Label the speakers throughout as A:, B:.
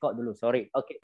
A: record dulu. Sorry. Okay.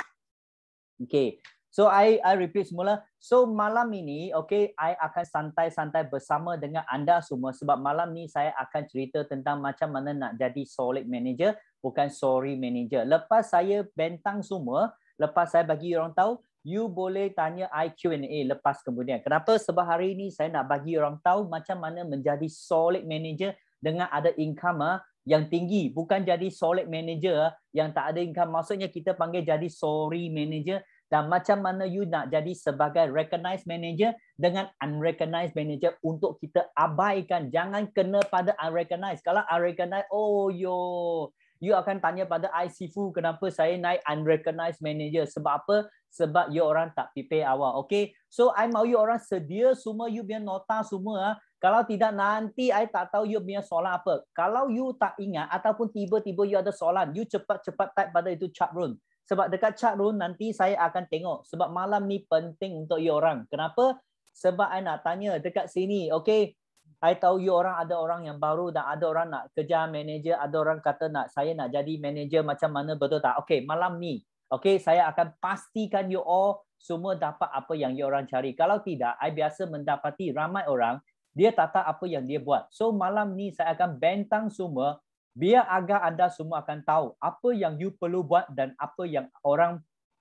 A: Okay. So I repeat semula. So malam ini, okay, I akan santai-santai bersama dengan anda semua sebab malam ni saya akan cerita tentang macam mana nak jadi solid manager, bukan sorry manager. Lepas saya bentang semua, lepas saya bagi orang tahu, you boleh tanya I Q&A lepas kemudian. Kenapa? Sebab hari ini saya nak bagi orang tahu macam mana menjadi solid manager dengan ada income yang tinggi. Bukan jadi solid manager yang tak ada income. Maksudnya kita panggil jadi sorry manager. Dan macam mana you nak jadi sebagai recognized manager dengan unrecognized manager untuk kita abaikan. Jangan kena pada unrecognized. Kalau unrecognized, oh yo, you akan tanya pada I Sifu kenapa saya naik unrecognized manager. Sebab apa? Sebab you orang tak prepare awal. Okay. So I mau you orang sedia semua you punya nota semua. Kalau tidak nanti I tak tahu you punya soalan apa. Kalau you tak ingat ataupun tiba-tiba you ada soalan, you cepat-cepat type pada itu chat room. Sebab dekat chat room nanti saya akan tengok. Sebab malam ni penting untuk you orang. Kenapa? Sebab I nak tanya dekat sini. Okay. I tahu you orang ada orang yang baru dan ada orang nak kerja manager. Ada orang kata saya nak jadi manager macam mana, betul tak? Okay. Malam ni. Okay. Saya akan pastikan you all semua dapat apa yang you orang cari. Kalau tidak, I biasa mendapati ramai orang dia tak tahu apa yang dia buat. So malam ni saya akan bentang semua. Biar agar anda semua akan tahu apa yang you perlu buat dan apa yang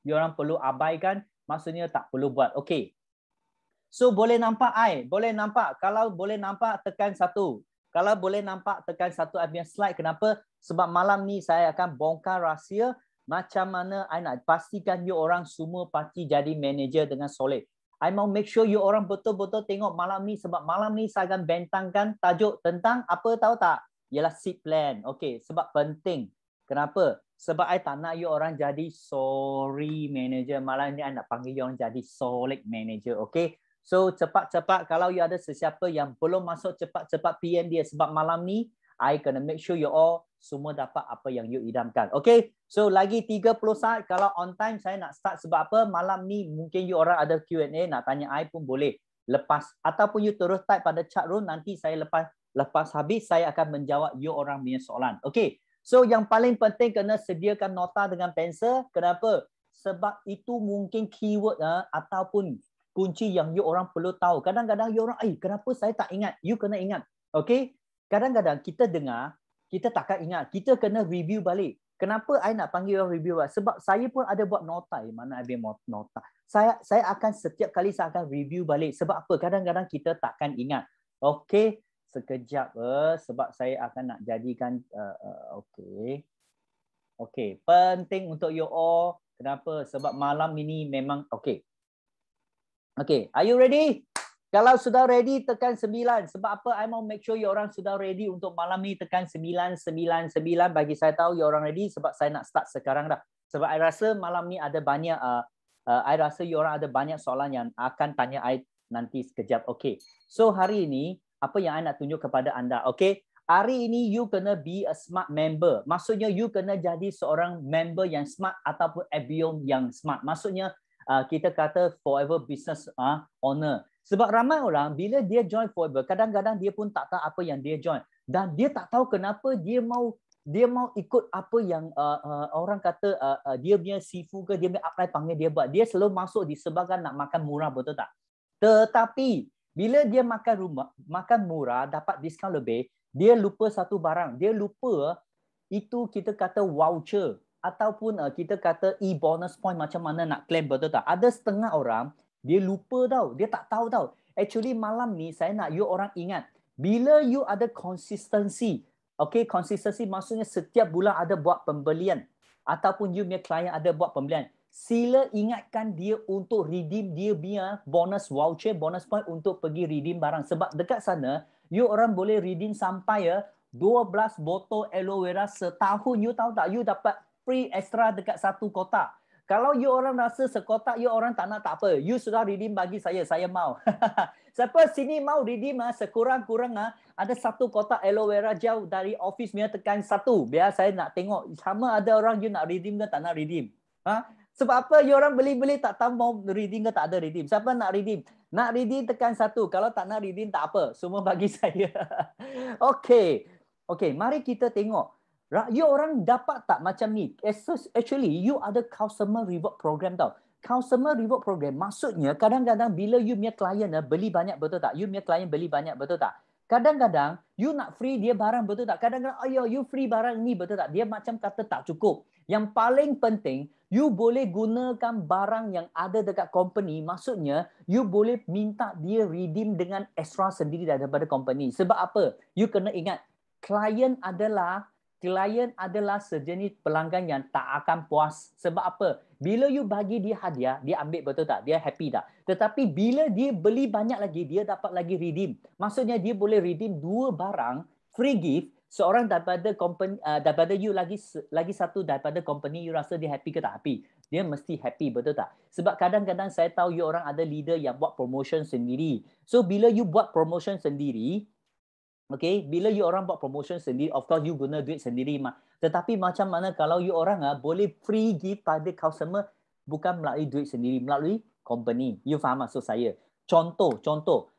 A: you orang perlu abaikan, maksudnya tak perlu buat. Okay. So boleh nampak I? Boleh nampak? Kalau boleh nampak tekan 1. Kalau boleh nampak tekan 1 I punya slide. Kenapa? Sebab malam ni saya akan bongkar rahsia macam mana I nak pastikan you orang semua pasti jadi manager dengan solid. I mau make sure you orang betul-betul tengok malam ni sebab malam ni saya akan bentangkan tajuk tentang apa tahu tak? Ialah seed plan. Okey, sebab penting. Kenapa? Sebab I tak nak you orang jadi sorry manager. Malam ni I nak panggil you orang jadi solid manager. Okey. So cepat-cepat kalau you ada sesiapa yang belum masuk cepat-cepat PM dia sebab malam ni I kena make sure you all semua dapat apa yang you idamkan. Okey. So lagi 30 saat kalau on time saya nak start sebab apa? Malam ni mungkin you orang ada Q&A nak tanya I pun boleh. Lepas ataupun you terus type pada chat room nanti saya lepas habis saya akan menjawab you orang punya soalan. Okey. So yang paling penting kena sediakan nota dengan pensel. Kenapa? Sebab itu mungkin keyword ataupun kunci yang you orang perlu tahu. Kadang-kadang you orang, kenapa saya tak ingat? You kena ingat. Okey. Kadang-kadang kita dengar, kita takkan ingat. Kita kena review balik. Kenapa I nak panggil orang review balik? Sebab saya pun ada buat nota. Mana I buat nota? Saya akan setiap kali saya akan review balik. Sebab apa? Kadang-kadang kita takkan ingat. Okey. Sekejap sebab saya akan nak jadikan okey. Okey, penting untuk you all. Kenapa? Sebab malam ini memang okey. Okey, are you ready? Kalau sudah ready tekan 9. Sebab apa? I mau make sure you orang sudah ready untuk malam ni tekan 999 bagi saya tahu you orang ready sebab saya nak start sekarang dah. Sebab I rasa malam ni ada banyak I rasa you orang ada banyak soalan yang akan tanya I nanti sekejap. Okey. So hari ini apa yang I nak tunjuk kepada anda. Okay. Hari ini you kena be a smart member. Maksudnya you kena jadi seorang member yang smart ataupun FBO yang smart. Maksudnya kita kata forever business owner. Sebab ramai orang bila dia join forever, kadang-kadang dia pun tak tahu apa yang dia join. Dan dia tak tahu kenapa dia mau ikut apa yang orang kata dia punya sifu ke, dia punya apply panggil dia buat. Dia selalu masuk di sebagai nak makan murah, betul tak? Tetapi bila dia makan murah, dapat diskaun lebih, dia lupa satu barang. Dia lupa itu kita kata voucher ataupun kita kata e-bonus point macam mana nak claim, betul tak? Ada setengah orang, dia lupa tau. Dia tak tahu tau. Actually malam ni saya nak you orang ingat. Bila you ada consistency, okay, consistency maksudnya setiap bulan ada buat pembelian ataupun you punya klien ada buat pembelian. Sila ingatkan dia untuk redeem dia punya bonus voucher, bonus point untuk pergi redeem barang. Sebab dekat sana, you orang boleh redeem sampai 12 botol aloe vera setahun. You tahu tak? You dapat free extra dekat satu kotak. Kalau you orang rasa sekotak, you orang tak nak, tak apa. You sudah redeem bagi saya mau. Siapa sini mau redeem sekurang-kurang ada satu kotak aloe vera gel dari office punya tekan 1. Biar saya nak tengok. Sama ada orang you nak redeem ke tak nak redeem. Sebab apa you orang beli-beli tak tahu mau redeem ke tak ada redeem. Siapa nak redeem? Nak redeem tekan 1. Kalau tak nak redeem tak apa. Semua bagi saya. Okey. Okey, mari kita tengok. You orang dapat tak macam ni? Actually, you ada customer reward program tau. Customer reward program maksudnya kadang-kadang bila you punya klien beli banyak, betul tak? You punya klien beli banyak, betul tak? Kadang-kadang you nak free dia barang, betul tak? Kadang-kadang you free barang ni, betul tak? Dia macam kata tak cukup. Yang paling penting, you boleh gunakan barang yang ada dekat company. Maksudnya you boleh minta dia redeem dengan extra sendiri daripada company. Sebab apa? You kena ingat, klien adalah sejenis pelanggan yang tak akan puas. Sebab apa? Bila you bagi dia hadiah, dia ambil, betul tak? Dia happy tak? Tetapi bila dia beli banyak lagi, dia dapat lagi redeem. Maksudnya dia boleh redeem 2 barang free gift, seorang daripada company, daripada you, lagi satu daripada company. You rasa dia happy ke tak happy? Dia mesti happy, betul tak? Sebab kadang-kadang saya tahu you orang ada leader yang buat promotion sendiri. So bila you buat promotion sendiri, okay, bila you orang buat promotion sendiri, of course you guna duit sendiri mah. Tetapi macam mana kalau you orang boleh free gift pada customer bukan melalui duit sendiri, melalui company. You faham maksud saya? Contoh,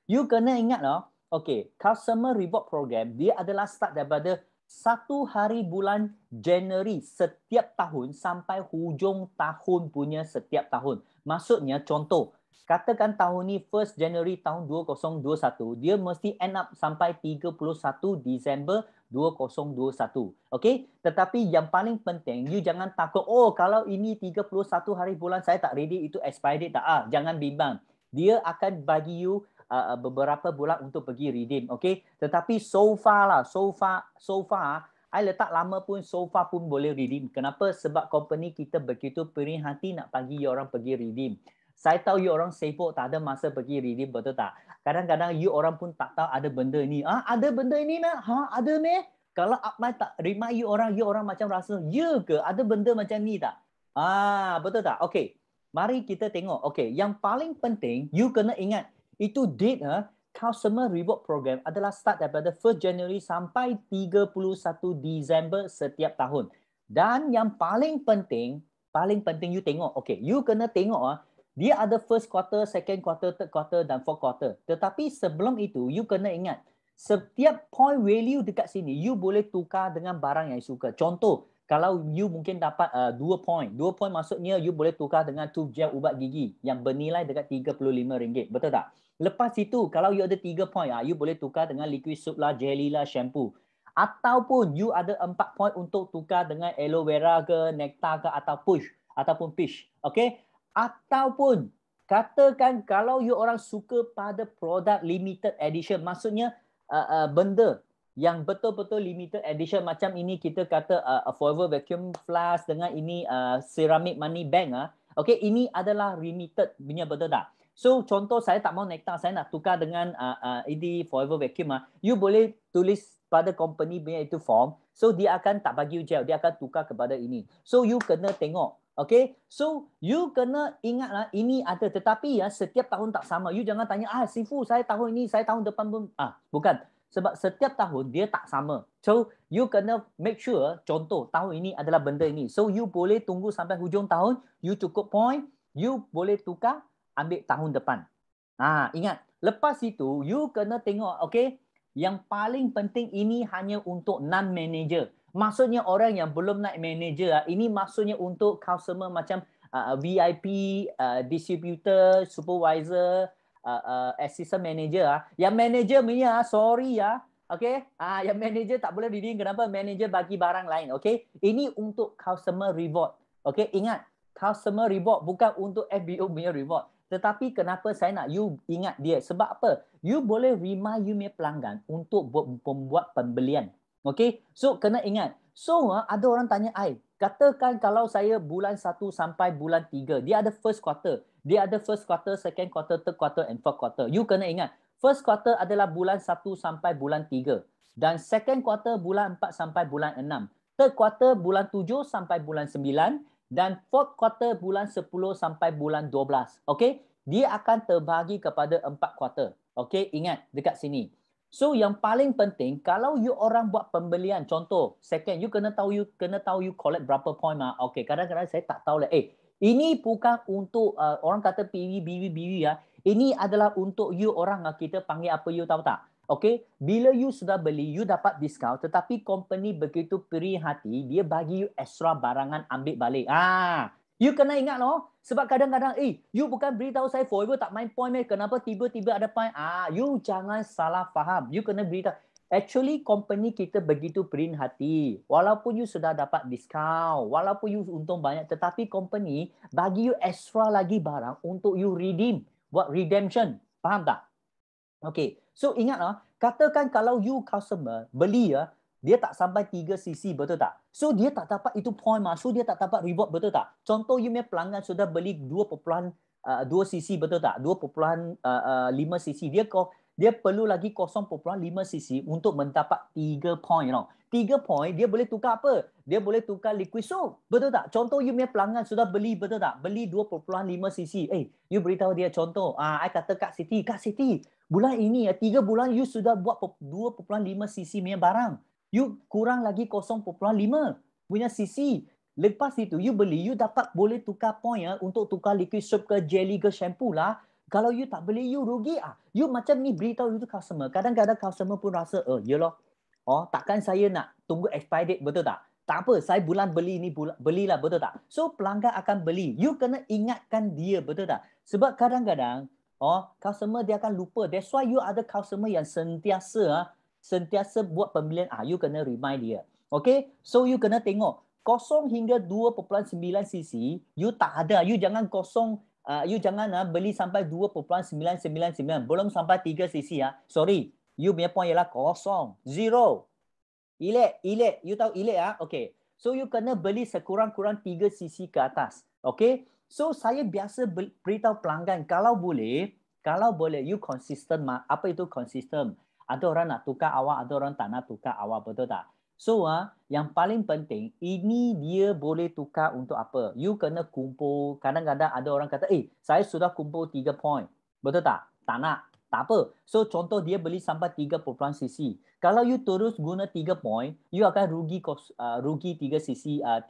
A: you kena ingat okay, customer reward program dia adalah start daripada 1 hari bulan Januari setiap tahun sampai hujung tahun punya setiap tahun. Maksudnya contoh, katakan tahun ni 1 Januari tahun 2021, dia mesti end up sampai 31 Disember 2021. Okey? Tetapi yang paling penting, you jangan takut, oh kalau ini 31 hari bulan saya tak ready, itu expired date tak. Jangan bimbang. Dia akan bagi you beberapa bulan untuk pergi redeem. Okey? Tetapi so far, I letak lama pun, so far pun boleh redeem. Kenapa? Sebab company kita begitu perih hati nak bagi you orang pergi redeem. Saya tahu you orang sibuk, tak ada masa pergi redeem, betul tak? Kadang-kadang you orang pun tak tahu ada benda ni. Ada benda ini meh? Ada meh? Kalau Akmal tak remind you orang macam rasa, ya ke? Ada benda macam ni tak? Betul tak? Okey. Mari kita tengok. Okey, yang paling penting, you kena ingat, itu date customer reward program adalah start daripada 1 January sampai 31 Disember setiap tahun. Dan yang paling penting you tengok, okey, you kena tengok dia ada first quarter, second quarter, third quarter dan fourth quarter. Tetapi sebelum itu, you kena ingat, setiap point value dekat sini, you boleh tukar dengan barang yang you suka. Contoh, kalau you mungkin dapat 2 point. 2 point maksudnya you boleh tukar dengan tube gel ubat gigi yang bernilai dekat RM35. Betul tak? Lepas itu, kalau you ada 3 point, you boleh tukar dengan liquid soap lah, jelly lah, shampoo. Ataupun you ada 4 point untuk tukar dengan aloe vera ke, nectar ke, ataupun peach. Okay? Ataupun katakan kalau you orang suka pada produk limited edition, maksudnya benda yang betul-betul limited edition macam ini, kita kata Forever Vacuum Flask dengan ini ceramic money bank. Okay, ini adalah limited punya, betul tak? So contoh, saya tak mau nectar, saya nak tukar dengan ini Forever Vacuum. You boleh tulis pada company punya itu form. So dia akan tak bagi you gel, dia akan tukar kepada ini. So you kena tengok. Okay, so you kena ingatlah ini ada, tetapi setiap tahun tak sama. You jangan tanya, Sifu saya tahun ini, saya tahun depan pun. Bukan. Sebab setiap tahun dia tak sama. So you kena make sure, contoh tahun ini adalah benda ini. So you boleh tunggu sampai hujung tahun, you cukup point, you boleh tukar, ambil tahun depan. Ingat, lepas itu you kena tengok, okay, yang paling penting ini hanya untuk non-manager. Maksudnya orang yang belum naik manager, ini maksudnya untuk customer macam VIP, distributor, supervisor, assistant manager. Yang manager punya, sorry okay? Yang manager tak boleh redeem. Kenapa? Manager bagi barang lain, okay? Ini untuk customer reward. Okay, ingat, customer reward bukan untuk FBO punya reward. Tetapi kenapa saya nak you ingat dia? Sebab apa? You boleh remind you punya pelanggan untuk membuat pembelian. Okay, so kena ingat. So ada orang tanya, katakan kalau saya bulan 1 sampai bulan 3, dia ada first quarter. Dia ada first quarter, second quarter, third quarter and fourth quarter. You kena ingat, first quarter adalah bulan 1 sampai bulan 3. Dan second quarter bulan 4 sampai bulan 6. Third quarter bulan 7 sampai bulan 9. Dan fourth quarter bulan 10 sampai bulan 12. Okay, dia akan terbahagi kepada 4 quarter. Okay, ingat dekat sini. So yang paling penting, kalau you orang buat pembelian, contoh second, you kena tahu you collect berapa point Okay, kadang-kadang saya tak tahu lah. Ini bukan untuk orang kata PV, BV Ini adalah untuk you orang, kita panggil apa you tahu tak? Okay, bila you sudah beli, you dapat diskaun, tetapi company begitu perih hati, dia bagi you extra barangan ambil balik. You kena ingat loh, sebab kadang-kadang, you bukan beritahu saya forever tak main point, kenapa tiba-tiba ada point? You jangan salah faham. You kena beritahu. Actually, company kita begitu perih hati. Walaupun you sudah dapat diskaun, walaupun you untung banyak, tetapi company bagi you extra lagi barang untuk you redeem, buat redemption. Faham tak? Okay, so ingatlah, katakan kalau you customer beli dia tak sampai 3 cc, betul tak? So dia tak dapat itu point so dia tak dapat reward, betul tak? Contoh you punya pelanggan sudah beli 2.2 cc, betul tak? 2.5 cc, dia perlu lagi 0.5 cc untuk mendapat 3 point. 3 point dia boleh tukar apa? Dia boleh tukar liquid soap, betul tak? Contoh you punya pelanggan sudah beli, betul tak? Beli 2.5 cc. You beritahu dia contoh, I kata Kak Siti, bulan ini 3 bulan you sudah buat 2.5 cc punya barang. You kurang lagi 0.5 punya cc. Lepas itu you beli, you dapat boleh tukar point untuk tukar liquid soap ke jelly ke shampoo lah. Kalau you tak beli, you rugi. You macam ni beritahu you tu customer. Kadang-kadang customer pun rasa, yelah. Takkan saya nak tunggu expiry date, betul tak? Tak apa, saya bulan beli ni, belilah, betul tak? So pelanggan akan beli. You kena ingatkan dia, betul tak? Sebab kadang-kadang customer dia akan lupa. That's why you ada customer yang sentiasa buat pembelian. You kena remind dia. Okay? So you kena tengok 0 hingga 2.9 cc, you tak ada. You jangan beli sampai 2.999. Belum sampai 3 cc Sorry. You punya point ialah 0, 0. Elek. You tahu elek Okay. So you kena beli sekurang-kurang 3 cc ke atas. Okay? So saya biasa beritahu pelanggan kalau boleh you konsisten. Apa itu konsisten? Ada orang nak tukar awak, ada orang tak nak tukar awak, betul tak? So yang paling penting, ini dia boleh tukar untuk apa? You kena kumpul. Kadang-kadang ada orang kata, saya sudah kumpul 3 point. Betul tak? Tak nak. Tak apa. So contoh dia beli sampai 3 cc. Kalau you terus guna 3 point, you akan rugi 3 cc 3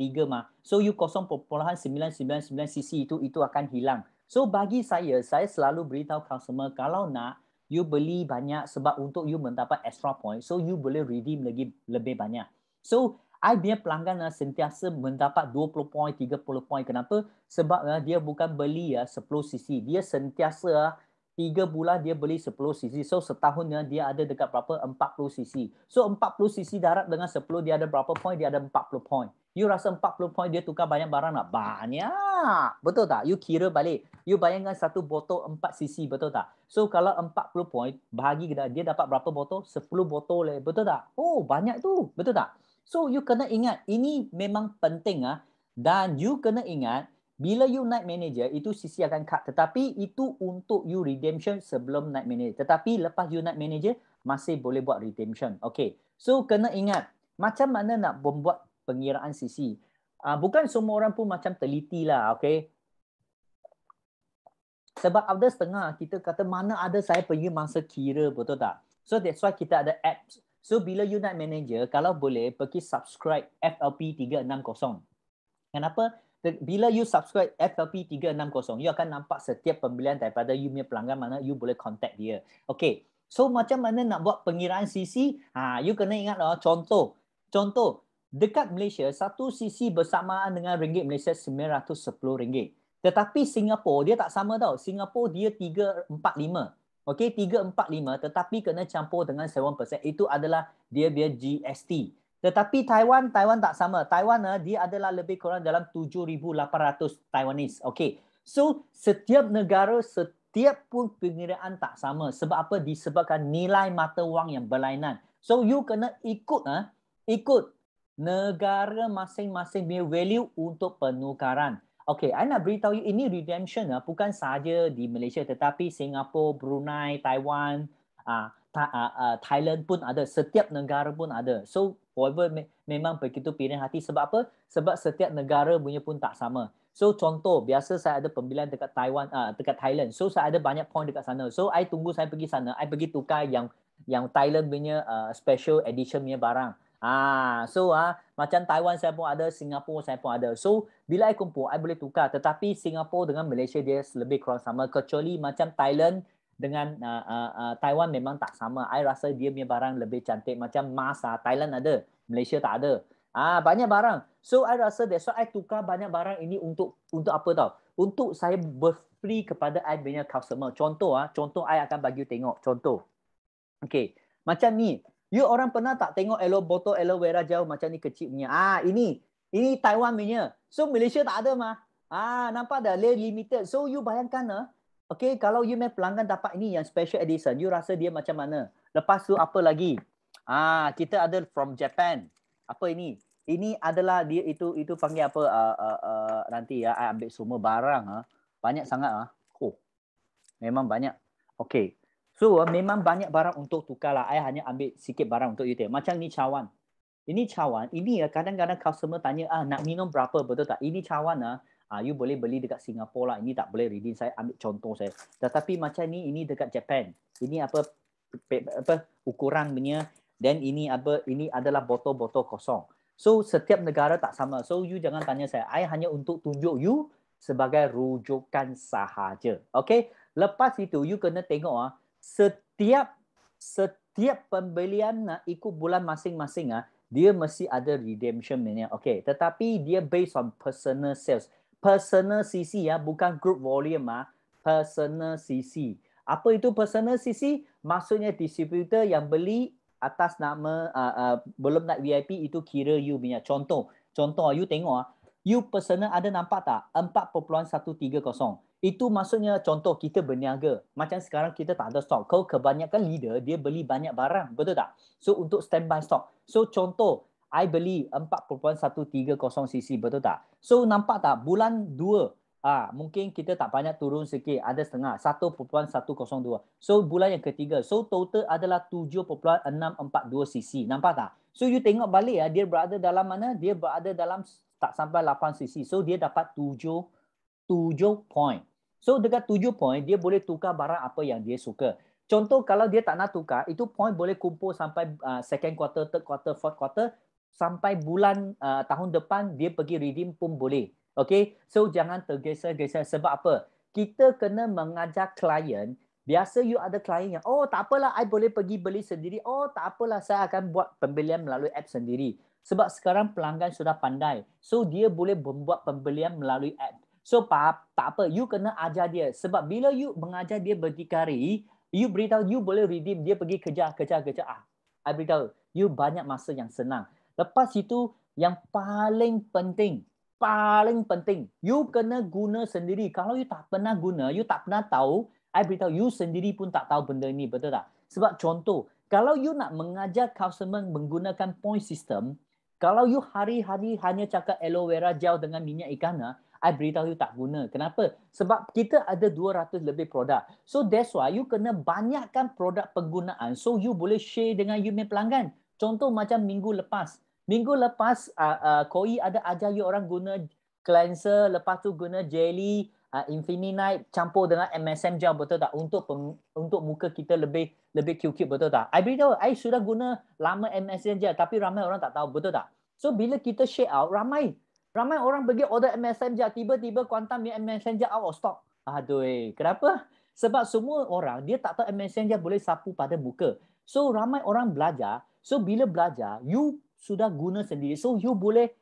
A: So you 0.999 cc itu akan hilang. So bagi saya selalu beritahu customer kalau nak you beli banyak sebab untuk you mendapat extra point. So you boleh redeem lagi lebih banyak. So I punya pelanggan sentiasa mendapat 20 point, 30 point. Kenapa? Sebab dia bukan beli 10 cc. Dia sentiasa 3 bulan dia beli 10 cc. So setahunnya dia ada dekat berapa? 40 cc. So 40 cc darab dengan 10 dia ada berapa point? Dia ada 40 point. You rasa 40 point dia tukar banyak barang tak? Banyak. Betul tak? You kira balik. You bayangkan satu botol 4 cc, betul tak? So kalau 40 point bahagi dia dapat berapa botol? 10 botol. Betul tak? Banyak tu. Betul tak? So you kena ingat ini memang penting dan you kena ingat bila you naik manager, itu CC akan cut. Tetapi itu untuk you redemption sebelum naik manager. Tetapi lepas you naik manager, masih boleh buat redemption. Okay. So, kena ingat, macam mana nak membuat pengiraan CC. Bukan semua orang pun macam teliti lah. Okay. Sebab ada setengah, kita kata mana ada saya pergi masa kira, betul tak? So, that's why kita ada apps. So, bila you naik manager, kalau boleh, pergi subscribe FLP 360. Kenapa? Bila you subscribe FLP 360, you akan nampak setiap pembelian daripada you punya pelanggan mana you boleh contact dia. Okay. So macam mana nak buat pengiraan CC? You kena ingat contoh. Dekat Malaysia, 1 CC bersamaan dengan ringgit Malaysia RM910. Tetapi Singapura dia tak sama tau. Singapura dia 345. Okay, 345 tetapi kena campur dengan 7%. Itu adalah dia GST. Tetapi Taiwan tak sama. Taiwan dia adalah lebih kurang dalam 7,800 Taiwanese. Okay. So setiap negara, setiap pun pengiraan tak sama. Sebab apa? Disebabkan nilai mata wang yang berlainan. So you kena ikut negara masing-masing punya value untuk penukaran. Okay, I nak beritahu you ini redemption bukan sahaja di Malaysia tetapi Singapura, Brunei, Taiwan, Thailand pun ada. Setiap negara pun ada. So forever memang begitu pilihan hati. Sebab apa? Sebab setiap negara punya pun tak sama. So contoh, biasa saya ada pembelian dekat Taiwan, dekat Thailand. So saya ada banyak point dekat sana. So I tunggu saya pergi sana, I pergi tukar yang Thailand punya special edition punya barang. Macam Taiwan saya pun ada, Singapura saya pun ada. So bila I kumpul, I boleh tukar. Tetapi Singapura dengan Malaysia dia lebih kurang sama. Kecuali macam Thailand, Taiwan memang tak sama. I rasa dia punya barang lebih cantik. Macam emas, Thailand ada, Malaysia tak ada. Banyak barang. So I rasa that's why I tukar banyak barang ini untuk apa tau? Untuk saya berfree kepada I punya customer. Contoh I akan bagi you tengok. Contoh. Okay. Macam ni. You orang pernah tak tengok botol aloe vera jauh macam ni kecil punya? Ini Taiwan punya. So Malaysia tak ada mah. Nampak dah? Limited. So you bayangkan okay, kalau you main pelanggan dapat ini yang special edition, you rasa dia macam mana? Lepas tu apa lagi? Kita ada from Japan. Apa ini? Ini adalah dia itu panggil apa? Nanti ya, I ambil semua barang. Banyak sangat. Memang banyak. Okay. So memang banyak barang untuk tukar lah. I hanya ambil sikit barang untuk you tengok. Macam ni cawan. Ini cawan. Ini kadang-kadang customer tanya, nak minum berapa? Betul tak? Ini cawan you boleh beli dekat Singapura lah. Ini tak boleh redeem. Saya ambil contoh saya. Tetapi macam ni, ini dekat Japan. Ini apa ukuran punya. Dan ini adalah botol-botol kosong. So setiap negara tak sama. So you jangan tanya saya. I hanya untuk tunjuk you sebagai rujukan sahaja. Okay? Lepas itu you kena tengok setiap pembelian ikut bulan masing-masing dia mesti ada redemption punya. Okay. Tetapi dia based on personal sales. Personal CC bukan group volume personal CC. Apa itu personal CC? Maksudnya distributor yang beli atas nama belum nak VIP itu kira you punya. Contoh you tengok you personal ada nampak tak? 4.130. Itu maksudnya contoh kita berniaga. Macam sekarang kita tak ada stok. Kalau kebanyakan leader dia beli banyak barang, betul tak? So untuk standby stok. So contoh I beli 4.130 cc, betul tak? So nampak tak bulan 2 mungkin kita tak banyak turun sikit, ada setengah 1.102. So bulan yang ketiga, so total adalah 7.642 cc. Nampak tak? So you tengok balik dia berada dalam mana? Dia berada dalam tak sampai 8 cc. So dia dapat 7 point. So dekat 7 point dia boleh tukar barang apa yang dia suka. Contoh kalau dia tak nak tukar, itu point boleh kumpul sampai second quarter, third quarter, fourth quarter, sampai bulan tahun depan dia pergi redeem pun boleh. Okay, so jangan tergesa-gesa. Sebab apa? Kita kena mengajar klien. Biasa you ada klien yang, tak apalah, I boleh pergi beli sendiri. Tak apalah, saya akan buat pembelian melalui app sendiri. Sebab sekarang pelanggan sudah pandai. So dia boleh membuat pembelian melalui app. So tak apa, you kena ajar dia. Sebab bila you mengajar dia berdikari, you beritahu you boleh redeem, dia pergi kerja. I beritahu, you banyak masa yang senang. Lepas itu, yang paling penting, you kena guna sendiri. Kalau you tak pernah guna, you tak pernah tahu, I beritahu, you sendiri pun tak tahu benda ni, betul tak? Sebab contoh, kalau you nak mengajar customer menggunakan point system, kalau you hari-hari hanya cakap aloe vera gel dengan minyak ikan, I beritahu you tak guna. Kenapa? Sebab kita ada 200 lebih produk. So that's why you kena banyakkan produk penggunaan. So you boleh share dengan you punya pelanggan. Contoh macam minggu lepas, Koi ada ajar you orang guna cleanser, lepas tu guna jelly, Infinite campur dengan MSM gel, betul tak? Untuk muka kita lebih cute, betul tak? I beritahu, I sudah guna lama MSM gel, tapi ramai orang tak tahu, betul tak? So bila kita share out, ramai orang pergi order MSM gel, tiba-tiba Quantum MSM gel out of stock. Aduh, kenapa? Sebab semua orang dia tak tahu MSM gel boleh sapu pada muka. So ramai orang belajar. So bila belajar, you sudah guna sendiri. So you boleh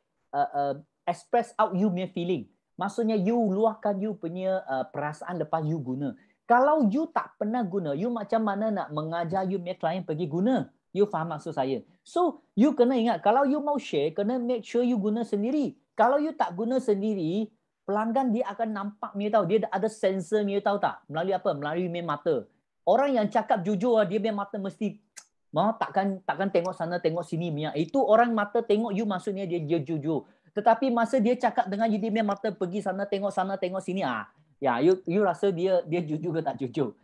A: express out you punya feeling. Maksudnya you luahkan you punya perasaan lepas you guna. Kalau you tak pernah guna, you macam mana nak mengajar you punya klien pergi guna? You faham maksud saya? So you kena ingat, kalau you mau share, kena make sure you guna sendiri. Kalau you tak guna sendiri, pelanggan dia akan nampak punya tahu. Dia ada sensor punya tahu tak? Melalui apa? Melalui punya mata. Orang yang cakap jujur, dia punya mata mesti takkan tengok sana tengok sini punya. Itu orang mata tengok you maksudnya dia jujur. Tetapi masa dia cakap dengan you, dia punya mata pergi sana tengok sini, ya you rasa dia jujur ke tak jujur.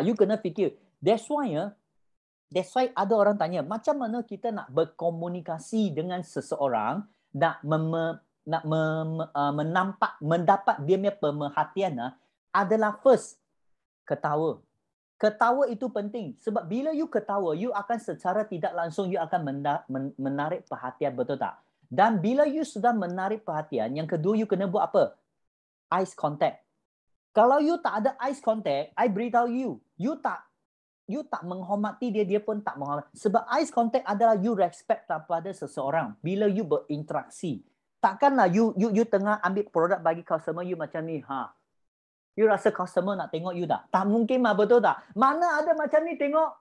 A: You kena fikir. That's why ada orang tanya, macam mana kita nak berkomunikasi dengan seseorang, nak mendapat dia punya pemerhatian adalah first ketawa. Ketawa itu penting. Sebab bila you ketawa, you akan secara tidak langsung you akan menarik perhatian, betul tak? Dan bila you sudah menarik perhatian, yang kedua you kena buat apa? Eye contact. Kalau you tak ada eye contact, I beritahu you tak menghormati dia, dia pun tak menghormati. Sebab eye contact adalah you respect kepada seseorang bila you berinteraksi. Takkanlah you tengah ambil produk bagi customer you macam ni, you rasa customer nak tengok you tak? Tak mungkin mah, betul tak? Mana ada macam ni tengok?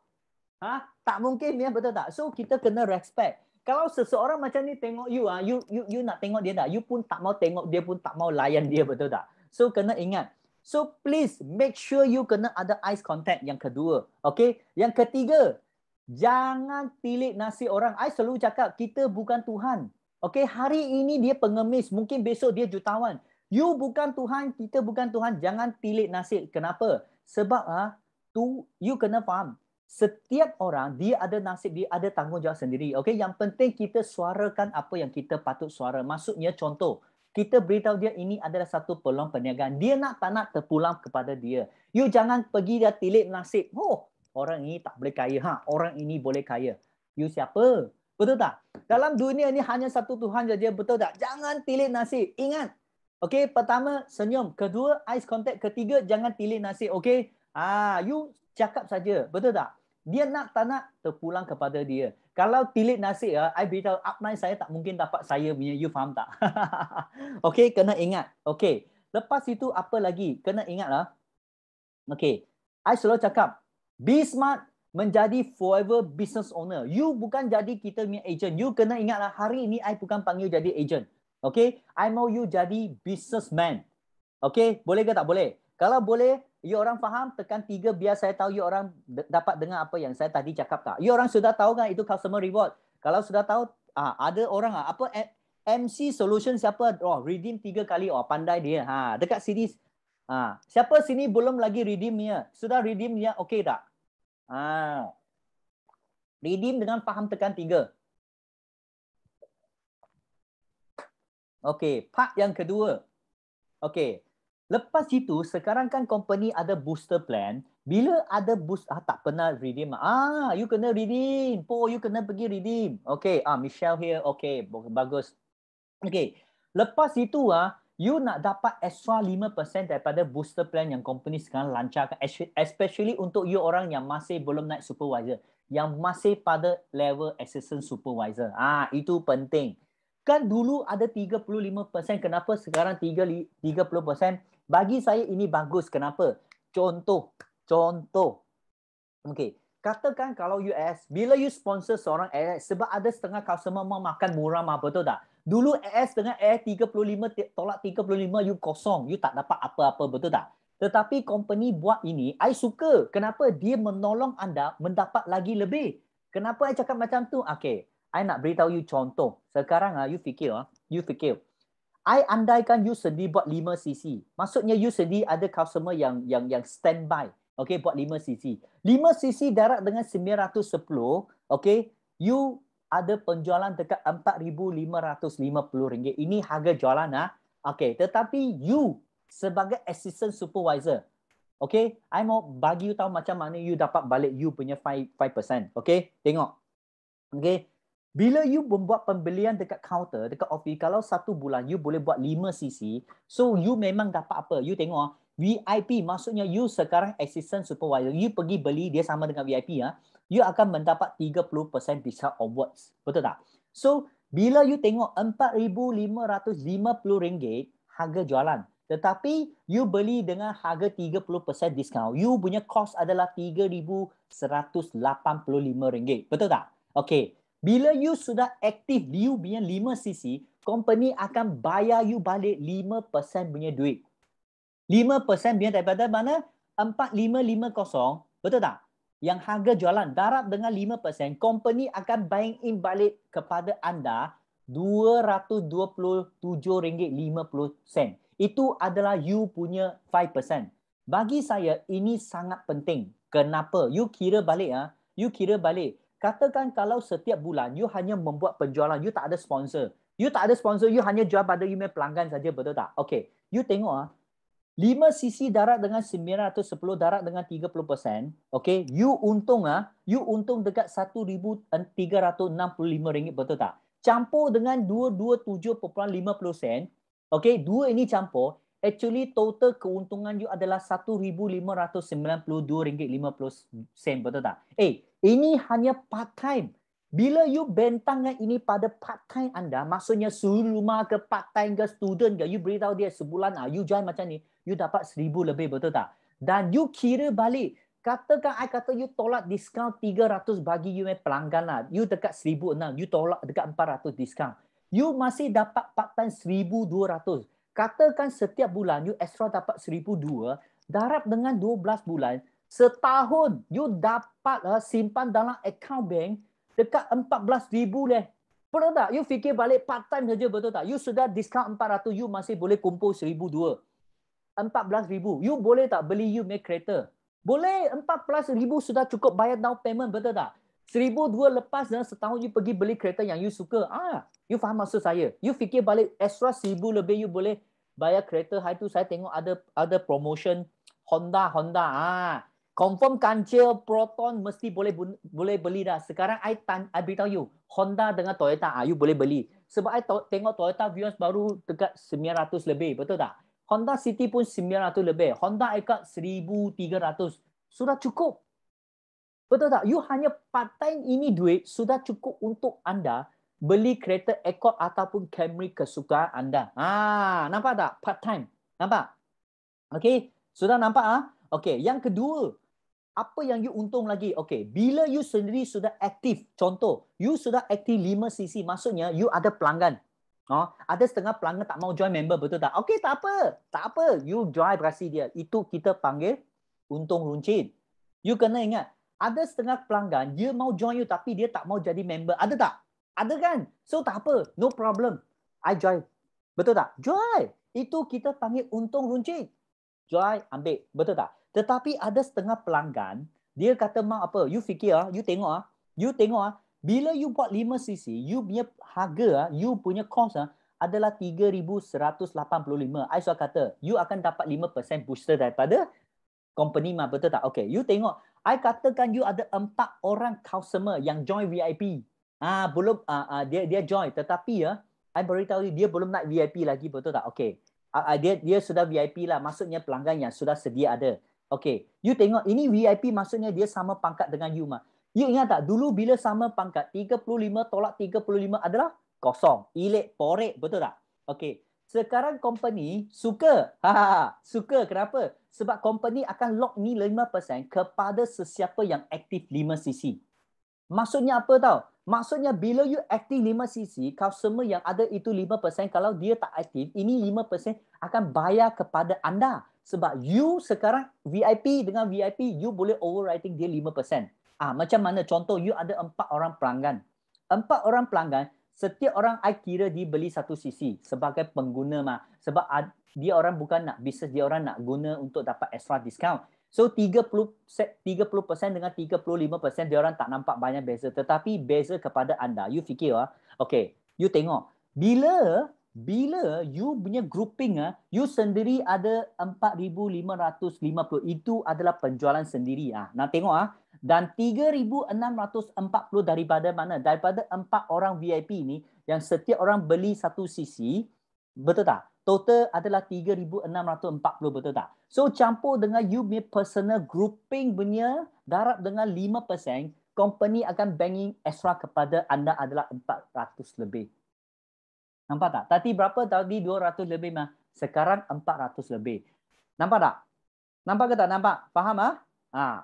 A: Tak mungkin ya, betul tak? So kita kena respect. Kalau seseorang macam ni tengok you, you nak tengok dia tak? You pun tak mau tengok, dia pun tak mau layan dia, betul tak? So kena ingat. So please make sure you kena ada eye contact. Yang kedua, okay? Yang ketiga, jangan tilik nasi orang. I selalu cakap kita bukan Tuhan. Okay, hari ini dia pengemis, mungkin besok dia jutawan. You bukan Tuhan, kita bukan Tuhan. Jangan tilik nasib. Kenapa? Sebab you kena faham. Setiap orang dia ada nasib, dia ada tanggungjawab sendiri. Okay, yang penting kita suarakan apa yang kita patut suara. Maksudnya contoh, kita beritahu dia ini adalah satu peluang perniagaan. Dia tak nak terpulang kepada dia. You jangan pergi dia tilik nasib. Orang ini tak boleh kaya. Orang ini boleh kaya. You siapa? Betul tak? Dalam dunia ini hanya satu Tuhan saja, betul tak? Jangan tilik nasib. Ingat. Okey, pertama senyum, kedua eye contact, ketiga jangan tilik nasib. Okey? You cakap saja, betul tak? Dia tak nak terpulang kepada dia. Kalau tilik nasib, I beritahu upline saya tak mungkin dapat saya punya. You faham tak? Okey, kena ingat. Okey. Lepas itu apa lagi? Kena ingatlah. Okey. I selalu cakap, be smart, menjadi forever business owner. You bukan jadi kita punya agent. You kena ingatlah, hari ini I bukan panggil jadi agent. Okay? I mau you jadi businessman. Okay? Boleh ke tak boleh? Kalau boleh, you orang faham, tekan 3 biar saya tahu you orang dapat dengar apa yang saya tadi cakap tak? You orang sudah tahu kan itu customer reward? Kalau sudah tahu, ada orang apa MC Solution siapa? Redeem 3 kali. Pandai dia. Dekat sini. Siapa sini belum lagi redeem dia? Sudah redeem dia, okay tak? Redeem dengan faham, tekan 3. Okey, part yang kedua. Okey. Lepas itu, sekarang kan company ada booster plan. Bila ada boost, tak pernah redeem. You kena redeem. You kena pergi redeem. Okey, Michelle here. Okey, bagus. Okey. Lepas itu, you nak dapat extra 5% daripada booster plan yang company sekarang lancarkan. Especially untuk you orang yang masih belum naik supervisor. Yang masih pada level assistant supervisor. Itu penting. Kan dulu ada 35%, kenapa sekarang 30%? Bagi saya ini bagus. Kenapa? Contoh. Okey, katakan kalau US, bila you sponsor seorang AS, sebab ada setengah customer mau makan murah, betul tak? Dulu AS dengan AS 35, tolak 35, you kosong. You tak dapat apa-apa, betul tak? Tetapi company buat ini, I suka. Kenapa? Dia menolong anda mendapat lagi lebih. Kenapa I cakap macam tu? Okey. I nak beritahu you contoh. Sekarang you fikir. I andaikan you sedia buat 5cc. Maksudnya you sedia ada customer yang standby. Okay, buat 5cc. 5cc darat dengan 910. Okay, you ada penjualan dekat RM4,550. Ini harga jualan. Okay, tetapi you sebagai assistant supervisor. Okay, I mau bagi you tahu macam mana you dapat balik you punya 5%. Okay, tengok. Okay. Bila you membuat pembelian dekat counter, dekat office, kalau 1 bulan you boleh buat 5cc, so you memang dapat apa? You tengok, VIP maksudnya you sekarang assistant supervisor, you pergi beli dia sama dengan VIP, you akan mendapat 30% discount onwards. Betul tak? So, bila you tengok RM4,550 harga jualan, tetapi you beli dengan harga 30% discount, you punya cost adalah RM3,185. Betul tak? Okay. Bila you sudah aktif you punya 5cc, company akan bayar you balik 5% punya duit. 5% punya daripada mana? 4,550, betul tak? Yang harga jualan darat dengan 5%, company akan bayar in balik kepada anda RM227.50. Itu adalah you punya 5%. Bagi saya ini sangat penting. Kenapa? You kira balik. Katakan kalau setiap bulan you hanya membuat penjualan, you tak ada sponsor. You hanya jual pada you punya pelanggan saja, betul tak? Okey, you tengok 5cc darat dengan 910, darat dengan 30%. Okey, you untung dekat RM1,365, betul tak? Campur dengan 227.50 sen. Okey, dua ini campur, actually total keuntungan you adalah RM1,592.50, betul tak? Ini hanya part time. Bila you bentangkan ini pada part time anda, maksudnya suruh rumah ke part time ke student ke, you beritahu dia sebulan you join macam ni, you dapat 1,000 lebih, betul tak? Dan you kira balik, katakan I kata you tolak diskaun 300 bagi you pelanggan lah, you dekat 1,006, you tolak dekat 400 diskaun, you masih dapat part time 1,200. Katakan setiap bulan you extra dapat 1,200, darab dengan 12 bulan, setahun you dapat simpan dalam account bank dekat 14,000 leh. Betul tak? You fikir balik part time saja, betul tak? You sudah diskaun 400, you masih boleh kumpul 1,200. 14,000. You boleh tak beli you make kereta? Boleh. 14,000 sudah cukup bayar down payment, betul tak? 1,200 lepas dan setahun you pergi beli kereta yang you suka. You faham maksud saya? You fikir balik extra 1,000 lebih you boleh bayar kereta. Hari tu saya tengok ada promotion Honda. Confirm Kancil, Proton mesti boleh beli dah. Sekarang I beritahu you, Honda dengan Toyota you boleh beli. Sebab I tengok Toyota Vios baru dekat 900 lebih, betul tak? Honda City pun 900 lebih. Honda Accord 1,300. Sudah cukup. Betul tak? You hanya part time ini duit sudah cukup untuk anda beli kereta Accord ataupun Camry kesukaan anda. Nampak tak? Part time. Nampak? Okey. Sudah nampak? Okey. Yang kedua, apa yang you untung lagi? Okey. Bila you sendiri sudah aktif. Contoh, you sudah aktif 5cc. Maksudnya you ada pelanggan. Ada setengah pelanggan tak mau join member, betul tak? Okey, tak apa. Tak apa. You join berasi dia. Itu kita panggil untung runcit. You kena ingat, ada setengah pelanggan, dia mau join you tapi dia tak mau jadi member. Ada tak? Ada kan? So tak apa. No problem. I join. Betul tak? Join. Itu kita panggil untung runcit. Join, ambil. Betul tak? Tetapi ada setengah pelanggan, dia kata mau apa? You fikir, you tengok. Bila you buat 5cc, you punya harga, you punya cost adalah 3,185. I sudah kata, you akan dapat 5% booster daripada company mah, betul tak? Okay, you tengok. I katakan you ada 4 orang customer yang join VIP. Belum dia join, tetapi I beritahu dia belum naik VIP lagi, betul tak? Okay. Dia sudah VIP lah, maksudnya pelanggan yang sudah sedia ada. Okay, you tengok ini VIP maksudnya dia sama pangkat dengan you mah. You ingat tak dulu bila sama pangkat 35 tolak 35 adalah kosong, ilik, porek, betul tak? Okay. Sekarang company suka. Suka. Kenapa? Sebab company akan lock ni 5% kepada sesiapa yang aktif 5cc. Maksudnya apa tau? Maksudnya bila you aktif 5cc, customer yang ada itu 5%, kalau dia tak aktif, ini 5% akan bayar kepada anda. Sebab you sekarang VIP dengan VIP, you boleh overriding dia 5%. Macam mana? Contoh, you ada 4 orang pelanggan. 4 orang pelanggan, setiap orang I kira dia beli 1cc sebagai pengguna mah. Sebab dia orang bukan nak bisnes, dia orang nak guna untuk dapat extra discount. So 30% dengan 35% dia orang tak nampak banyak beza. Tetapi beza kepada anda. You fikir okay, you tengok. Bila you punya grouping you sendiri ada 4,550. Itu adalah penjualan sendiri. Nak tengok dan 3,640 daripada mana? Daripada 4 orang VIP ni yang setiap orang beli 1cc, betul tak? Total adalah 3,640, betul tak? So campur dengan you punya personal grouping punya darab dengan 5%, company akan banking extra kepada anda adalah 400 lebih. Nampak tak? Tadi berapa? Tadi 200 lebih mah. Sekarang 400 lebih. Nampak tak? Nampak ke tak? Nampak? Faham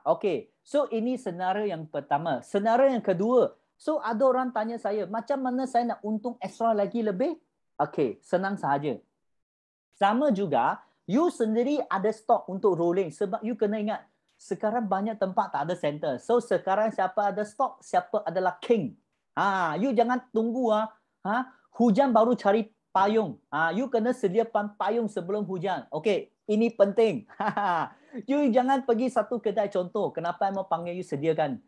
A: okey. So ini senario yang pertama. Senario yang kedua. So ada orang tanya saya, macam mana saya nak untung extra lagi lebih? Okey, senang sahaja. Sama juga, you sendiri ada stok untuk rolling. Sebab you kena ingat, sekarang banyak tempat tak ada center. So sekarang siapa ada stok, siapa adalah king. You jangan tunggu hujan baru cari payung. You kena sediakan payung sebelum hujan. Okey, ini penting. You jangan pergi satu kedai contoh. Kenapa I mau panggil you sediakan?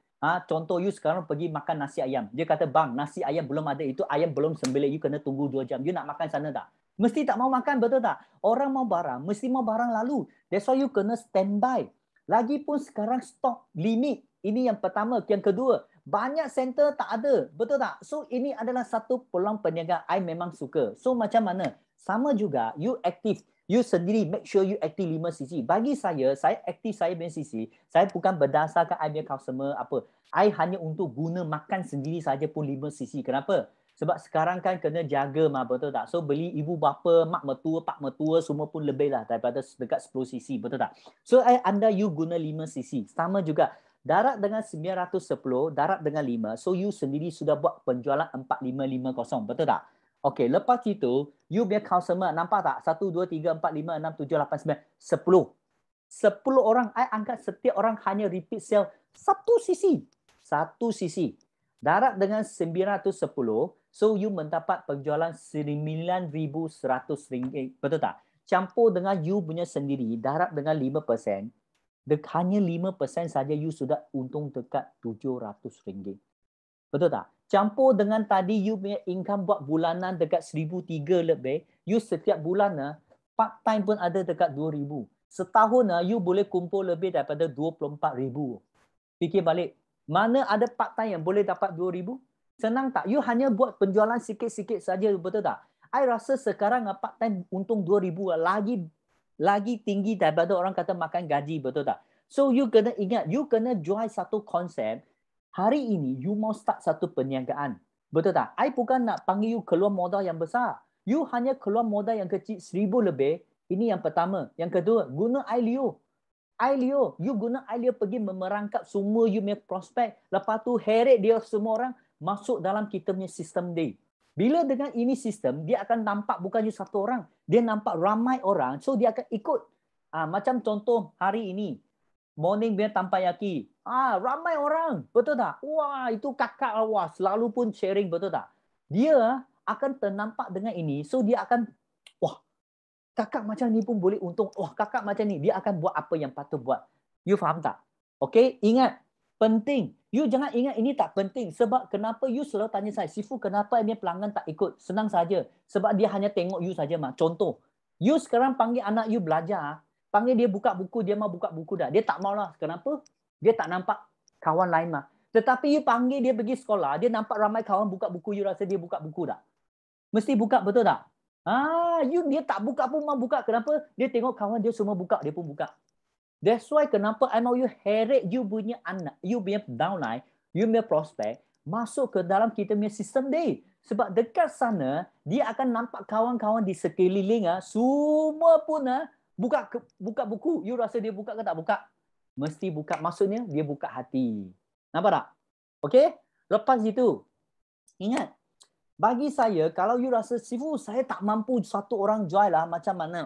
A: Contoh you sekarang pergi makan nasi ayam. Dia kata, bang, nasi ayam belum ada. Itu ayam belum sembelih. You kena tunggu 2 jam. You nak makan sana tak? Mesti tak mau makan, betul tak? Orang mau barang, mesti mau barang lalu. That's why you kena standby. Lagipun sekarang stok limit. Ini yang pertama. Yang kedua, banyak center tak ada. Betul tak? So ini adalah satu peluang perniagaan I memang suka. So macam mana? Sama juga, you aktif. You sendiri make sure you aktif 5cc. Bagi saya aktif saya punya cc, saya bukan berdasarkan I punya customer apa. I hanya untuk guna makan sendiri saja pun 5cc. Kenapa? Sebab sekarang kan kena jaga mah, betul tak? So beli ibu bapa, mak mertua, pak mertua semua pun lebih lah daripada dekat 10cc, betul tak? So anda you guna 5cc. Sama juga. Darat dengan 910, darat dengan 5. So you sendiri sudah buat penjualan 4550, betul tak? Okey, lepas itu, you punya customer, nampak tak? 1, 2, 3, 4, 5, 6, 7, 8, 9, 10. 10 orang, I angkat setiap orang hanya repeat sale 1cc. 1cc. Darat dengan 910, so you mendapat penjualan RM9,100. Betul tak? Campur dengan you punya sendiri, darat dengan 5%, hanya 5% saja you sudah untung dekat RM700. Betul tak? Campur dengan tadi you punya income buat bulanan dekat 1,300 lebih, you setiap bulan part time pun ada dekat 2,000. Setahun you boleh kumpul lebih daripada 24,000. Fikir balik, mana ada part time yang boleh dapat 2,000? Senang tak? You hanya buat penjualan sikit-sikit saja, betul tak? I rasa sekarang part time untung 2,000 lagi tinggi daripada orang kata makan gaji, betul tak? So you kena ingat, you kena jual satu konsep. Hari ini, you mau start satu perniagaan. Betul tak? I bukan nak panggil you keluar modal yang besar. You hanya keluar modal yang kecil 1,000 lebih. Ini yang pertama. Yang kedua, guna iLeo. iLeo. You guna iLeo pergi memerangkap semua you punya prospek. Lepas tu, heret dia semua orang masuk dalam kita punya sistem dia. Bila dengan ini sistem, dia akan nampak bukan you satu orang. Dia nampak ramai orang. So, dia akan ikut. Macam contoh hari ini. Morning punya tampayaki. Ramai orang. Betul tak? Wah, itu kakak wah, selalu pun sharing, betul tak? Dia akan ternampak dengan ini. So, dia akan, wah, kakak macam ni pun boleh untung. Wah, kakak macam ni. Dia akan buat apa yang patut buat. You faham tak? Okay, ingat. Penting. You jangan ingat ini tak penting. Sebab kenapa you selalu tanya saya, Sifu, kenapa ini pelanggan tak ikut? Senang saja. Sebab dia hanya tengok you saja mah. Contoh, you sekarang panggil anak you belajar, panggil dia buka buku, dia mau buka buku dah. Dia tak mau lah. Kenapa? Dia tak nampak kawan lain mah. Tetapi you panggil dia pergi sekolah, dia nampak ramai kawan buka buku, you rasa dia buka buku tak? Mesti buka, betul tak? Dia tak buka pun mau buka. Kenapa? Dia tengok kawan dia semua buka, dia pun buka. That's why kenapa I mau you heret you punya anak, you punya downline, you punya prospek masuk ke dalam kita punya sistem dia. Sebab dekat sana, dia akan nampak kawan-kawan di sekeliling semua pun buka buku. You rasa dia buka ke tak buka? Mesti buka. Maksudnya, dia buka hati. Nampak tak? Okay? Lepas itu, ingat, bagi saya, kalau you rasa, Sifu, saya tak mampu satu orang jual lah, macam mana?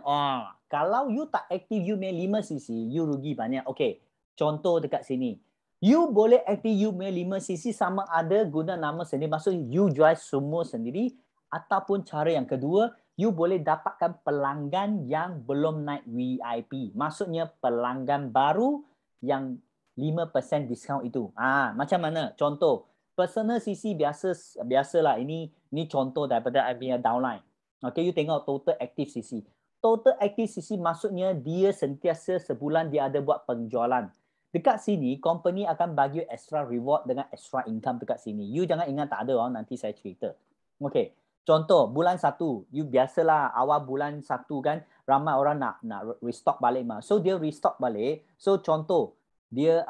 A: Kalau you tak aktif, you punya 5cc, you rugi banyak. Okay, contoh dekat sini. You boleh aktif you punya 5cc sama ada guna nama sendiri. Maksudnya, you jual semua sendiri. Ataupun cara yang kedua, you boleh dapatkan pelanggan yang belum naik VIP. Maksudnya, pelanggan baru yang 5% diskaun itu. Macam mana? Contoh, personal CC biasalah. Ini contoh daripada I punya downline. Okay, you tengok total active CC. Total active CC maksudnya dia sentiasa sebulan dia ada buat penjualan. Dekat sini, company akan bagi extra reward dengan extra income dekat sini. You jangan ingat tak ada nanti saya cerita. Okay, contoh bulan 1, you biasalah awal bulan 1 kan, ramai orang nak restock balik mah. So dia restock balik. So contoh, dia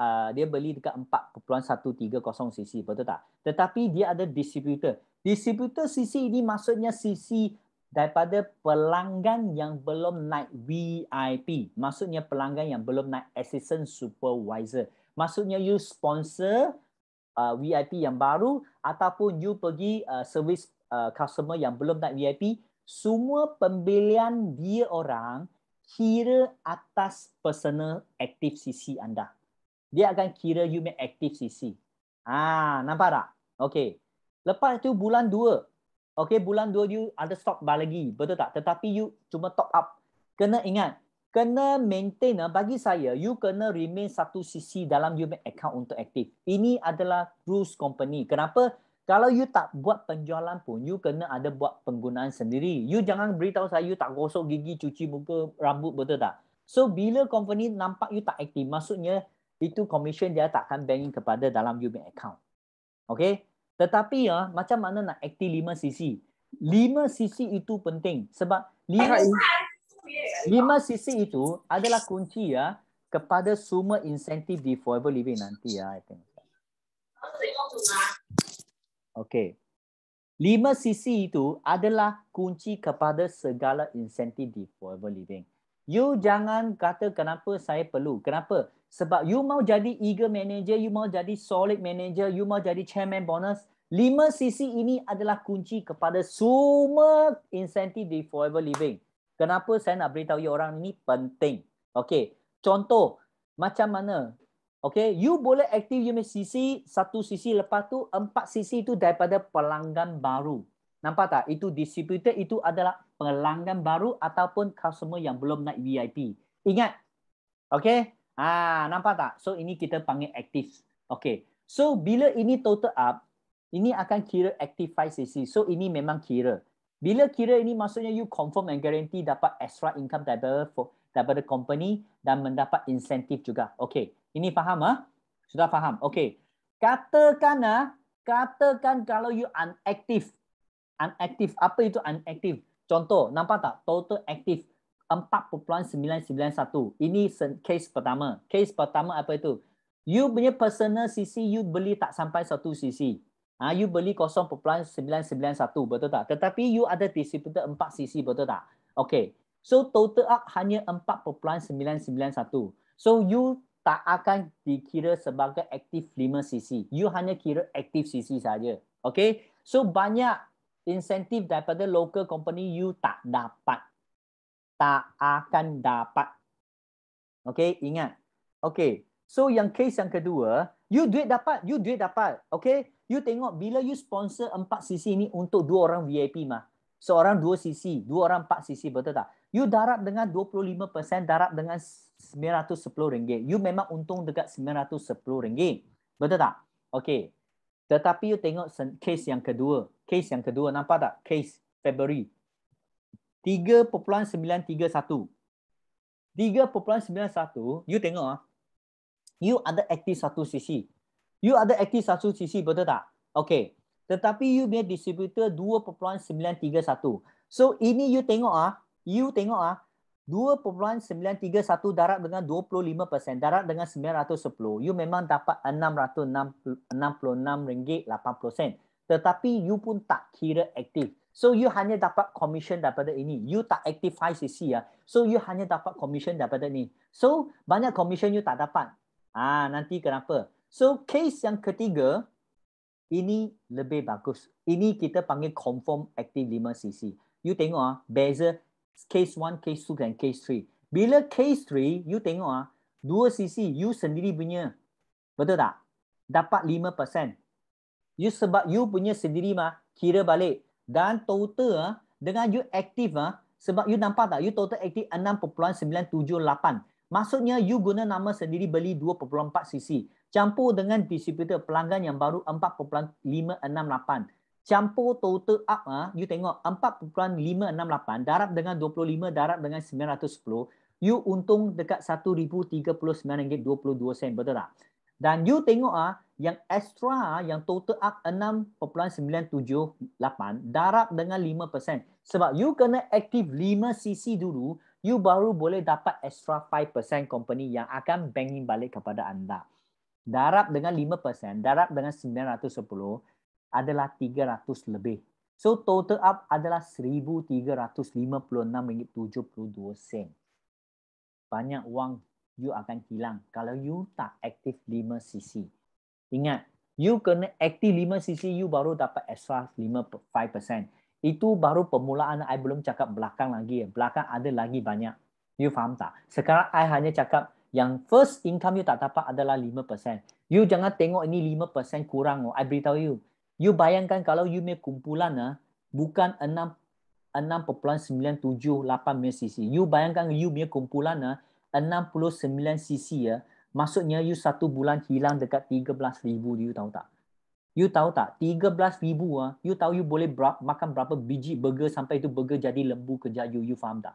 A: beli dekat 4.130 cc, betul tak? Tetapi dia ada distributor. Distributor cc ini maksudnya cc daripada pelanggan yang belum naik VIP. Maksudnya pelanggan yang belum naik assistant supervisor. Maksudnya you sponsor VIP yang baru ataupun you pergi service customer yang belum naik VIP. Semua pembelian dia orang kira atas personal active cc anda. Dia akan kira you make active CC. Nampak tak? Okey. Lepas tu bulan 2. Okey, bulan 2 you ada stock lagi. Betul tak? Tetapi you cuma top up. Kena ingat. Kena maintain. Bagi saya, you kena remain 1 CC dalam you make account untuk aktif. Ini adalah rules company. Kenapa? Kalau you tak buat penjualan pun, you kena ada buat penggunaan sendiri. You jangan beritahu saya you tak gosok gigi, cuci muka, rambut, betul tak? So, bila company nampak you tak aktif, maksudnya itu commission dia takkan banking kepada dalam you bank account. Okay? Tetapi macam mana nak aktif 5cc? 5cc itu penting sebab 5cc itu adalah kunci ya kepada semua insentif di Forever Living nanti ya. I think. Okay. 5cc itu adalah kunci kepada segala insentif di Forever Living. You jangan kata kenapa saya perlu. Kenapa? Sebab you mau jadi eager manager, you mau jadi solid manager, you mau jadi chairman bonus. 5cc ini adalah kunci kepada semua insentif di Forever Living. Kenapa saya nak beritahu you orang ini penting. Okay. Contoh, macam mana? Okay, you boleh aktif you punya CC, 1cc, lepas tu 4cc itu daripada pelanggan baru. Nampak tak? Itu distributor itu adalah pelanggan baru ataupun customer yang belum naik VIP. Ingat? Okay? Nampak tak? So, ini kita panggil aktif. Okay. So, bila ini total up, ini akan kira aktif 5cc. So, ini memang kira. Bila kira ini maksudnya you confirm and guarantee dapat extra income daripada company dan mendapat insentif juga. Okay. Ini faham Sudah faham? Okay. Katakan kalau you unactive. Unactive. Apa itu unactive? Contoh, nampak tak? Total active 4.991. Ini case pertama. Case pertama apa itu? You punya personal CC you beli tak sampai 1cc. You beli 0.991, betul tak? Tetapi you ada distributor 4cc, betul tak? Okay. So total up hanya 4.991. So you tak akan dikira sebagai aktif 5cc. You hanya kira aktif cc saja. Okay? So banyak insentif daripada local company you tak dapat. Tak akan dapat. Okay? Ingat. Okay. So yang case yang kedua, you duit dapat. Okay? You tengok bila you sponsor 4cc ni untuk 2 orang VIP mah. Seorang 2cc, 2 orang 4cc, betul tak? You darab dengan 25%, darab dengan RM910. You memang untung dekat RM910. Betul tak? Okey. Tetapi you tengok case yang kedua. Case yang kedua, nampak tak? Case February. 3.931. 3.91, you tengok you ada aktif 1cc. You ada aktif 1cc, betul tak? Okey. Tetapi you punya distributor 2.931. So ini you tengok 2.931 darab dengan 25%, darab dengan 910. You memang dapat RM666.80. Tetapi you pun tak kira aktif. So you hanya dapat commission daripada ini. You tak aktif 5cc ya. So you hanya dapat commission daripada ini. So banyak commission you tak dapat. Nanti kenapa? So case yang ketiga ini lebih bagus. Ini kita panggil confirm aktif 5cc. You tengok beza case 1, case 2 dan case 3. Bila case 3, you tengok 2cc you sendiri punya. Betul tak? Dapat 5%. You sebab you punya sendiri kira balik. Dan total dengan you aktif sebab you nampak tak? You total aktif 6.978. Maksudnya you guna nama sendiri beli 2.4cc. Campur dengan distributor pelanggan yang baru 4.568. Campur total up you tengok 4.568 darab dengan 25 darab dengan 910, you untung dekat RM1,039.22, betul tak? Dan you tengok yang extra yang total up 6.978 darab dengan 5%. Sebab you kena aktif 5cc dulu, you baru boleh dapat extra 5% company yang akan banking balik kepada anda. Darab dengan 5%, darab dengan 910 adalah 300 lebih. So total up adalah RM1,356.72. Banyak wang you akan hilang kalau you tak aktif 5cc. Ingat, you kena aktif 5cc you baru dapat extra 5%. Itu baru permulaan. I belum cakap belakang lagi. Belakang ada lagi banyak. You faham tak? Sekarang I hanya cakap yang first income you tak dapat adalah 5%. You jangan tengok ini 5% kurang. I beritahu you. You bayangkan kalau you punya kumpulan bukan 6.978cc. You bayangkan you punya kumpulan 69cc ya. Maksudnya you satu bulan hilang dekat 13,000. You tahu tak? You tahu tak? 13,000 you tahu you boleh makan berapa biji burger sampai itu burger jadi lembu kerja you. You faham tak?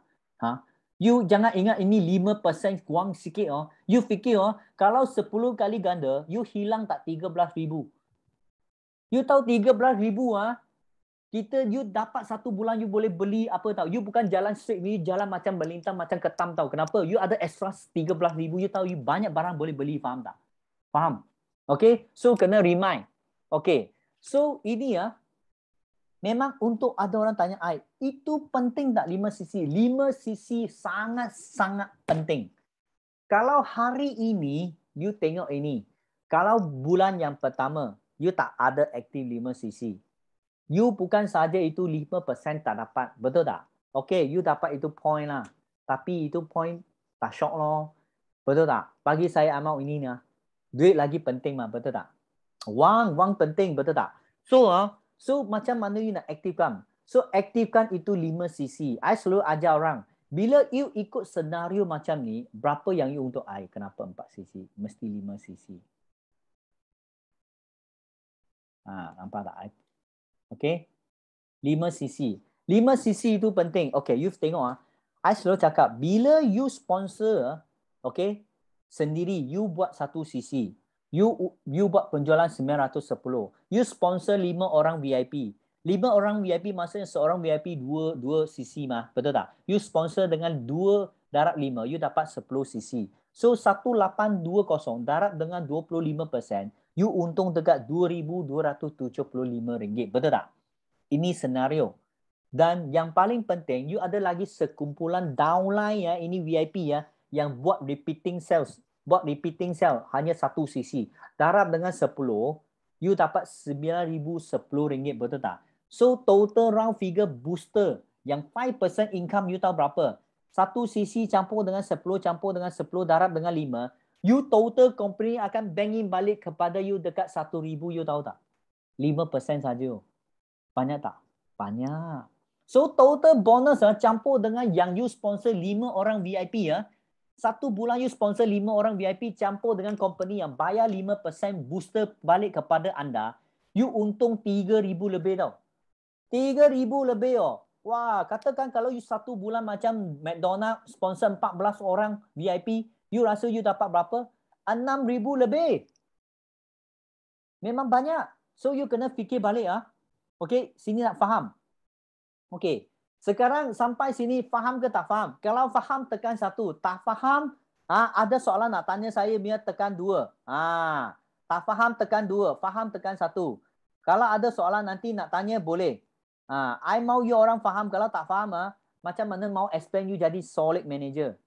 A: You jangan ingat ini 5% kurang sikit. You fikir kalau 10 kali ganda, you hilang tak 13,000. You tahu 13,000 you dapat 1 bulan you boleh beli apa tahu. You bukan jalan straight, you jalan macam melintang macam ketam tahu. Kenapa? You ada extra 13,000, you tahu you banyak barang boleh beli, faham tak? Faham? Okay, so kena remind. Okay, so ini ya, memang untuk ada orang tanya, itu penting tak 5cc? 5cc sangat-sangat penting. Kalau hari ini, you tengok ini. Kalau bulan yang pertama, you tak ada aktif 5cc. You bukan saja itu 5% tak dapat. Betul tak? Okay, you dapat itu point lah. Tapi itu point tak syok loh. Betul tak? Bagi saya amal ini ni, duit lagi penting mah. Betul tak? Wang penting. Betul tak? So macam mana you nak aktifkan? So aktifkan itu 5cc. I selalu ajar orang. Bila you ikut senario macam ni, berapa yang you untuk I? Kenapa 4cc? Mesti 5cc. Nampak tak? Okay. 5cc. 5cc itu penting. Okay, you tengok I selalu cakap, bila you sponsor, okay, sendiri, you buat 1cc. You buat penjualan 910. You sponsor 5 orang VIP. 5 orang VIP maksudnya seorang VIP 2cc mah. Betul tak? You sponsor dengan 2 darab 5. You dapat 10cc. So 1820 darab dengan 25%. You untung dekat RM2,275. Betul tak? Ini senario. Dan yang paling penting, you ada lagi sekumpulan downline ya, ini VIP ya, yang buat repeating sales. Buat repeating sale hanya 1cc. Darab dengan 10, you dapat RM9,010. Betul tak? So total round figure booster yang 5% income you tahu berapa? 1cc campur dengan 10 campur dengan 10 darab dengan 5. You total company akan banking balik kepada you dekat 1,000, you tahu tak? 5% saja. Banyak tak? Banyak. So total bonus campur dengan yang you sponsor 5 orang VIP ya. 1 bulan you sponsor 5 orang VIP campur dengan company yang bayar 5% booster balik kepada anda. You untung 3,000 lebih tau. 3,000 lebih Wah, katakan kalau you 1 bulan macam McDonald sponsor 14 orang VIP, you rasa you dapat berapa? 6,000 lebih. Memang banyak. So you kena fikir balik Okay, sini nak faham. Okay, sekarang sampai sini faham ke tak faham? Kalau faham tekan 1, tak faham, ada soalan nak tanya saya biar tekan 2. Tak faham tekan 2, faham tekan 1. Kalau ada soalan nanti nak tanya boleh. I mau you orang faham. Kalau tak faham macam mana mau explain you jadi solid manager.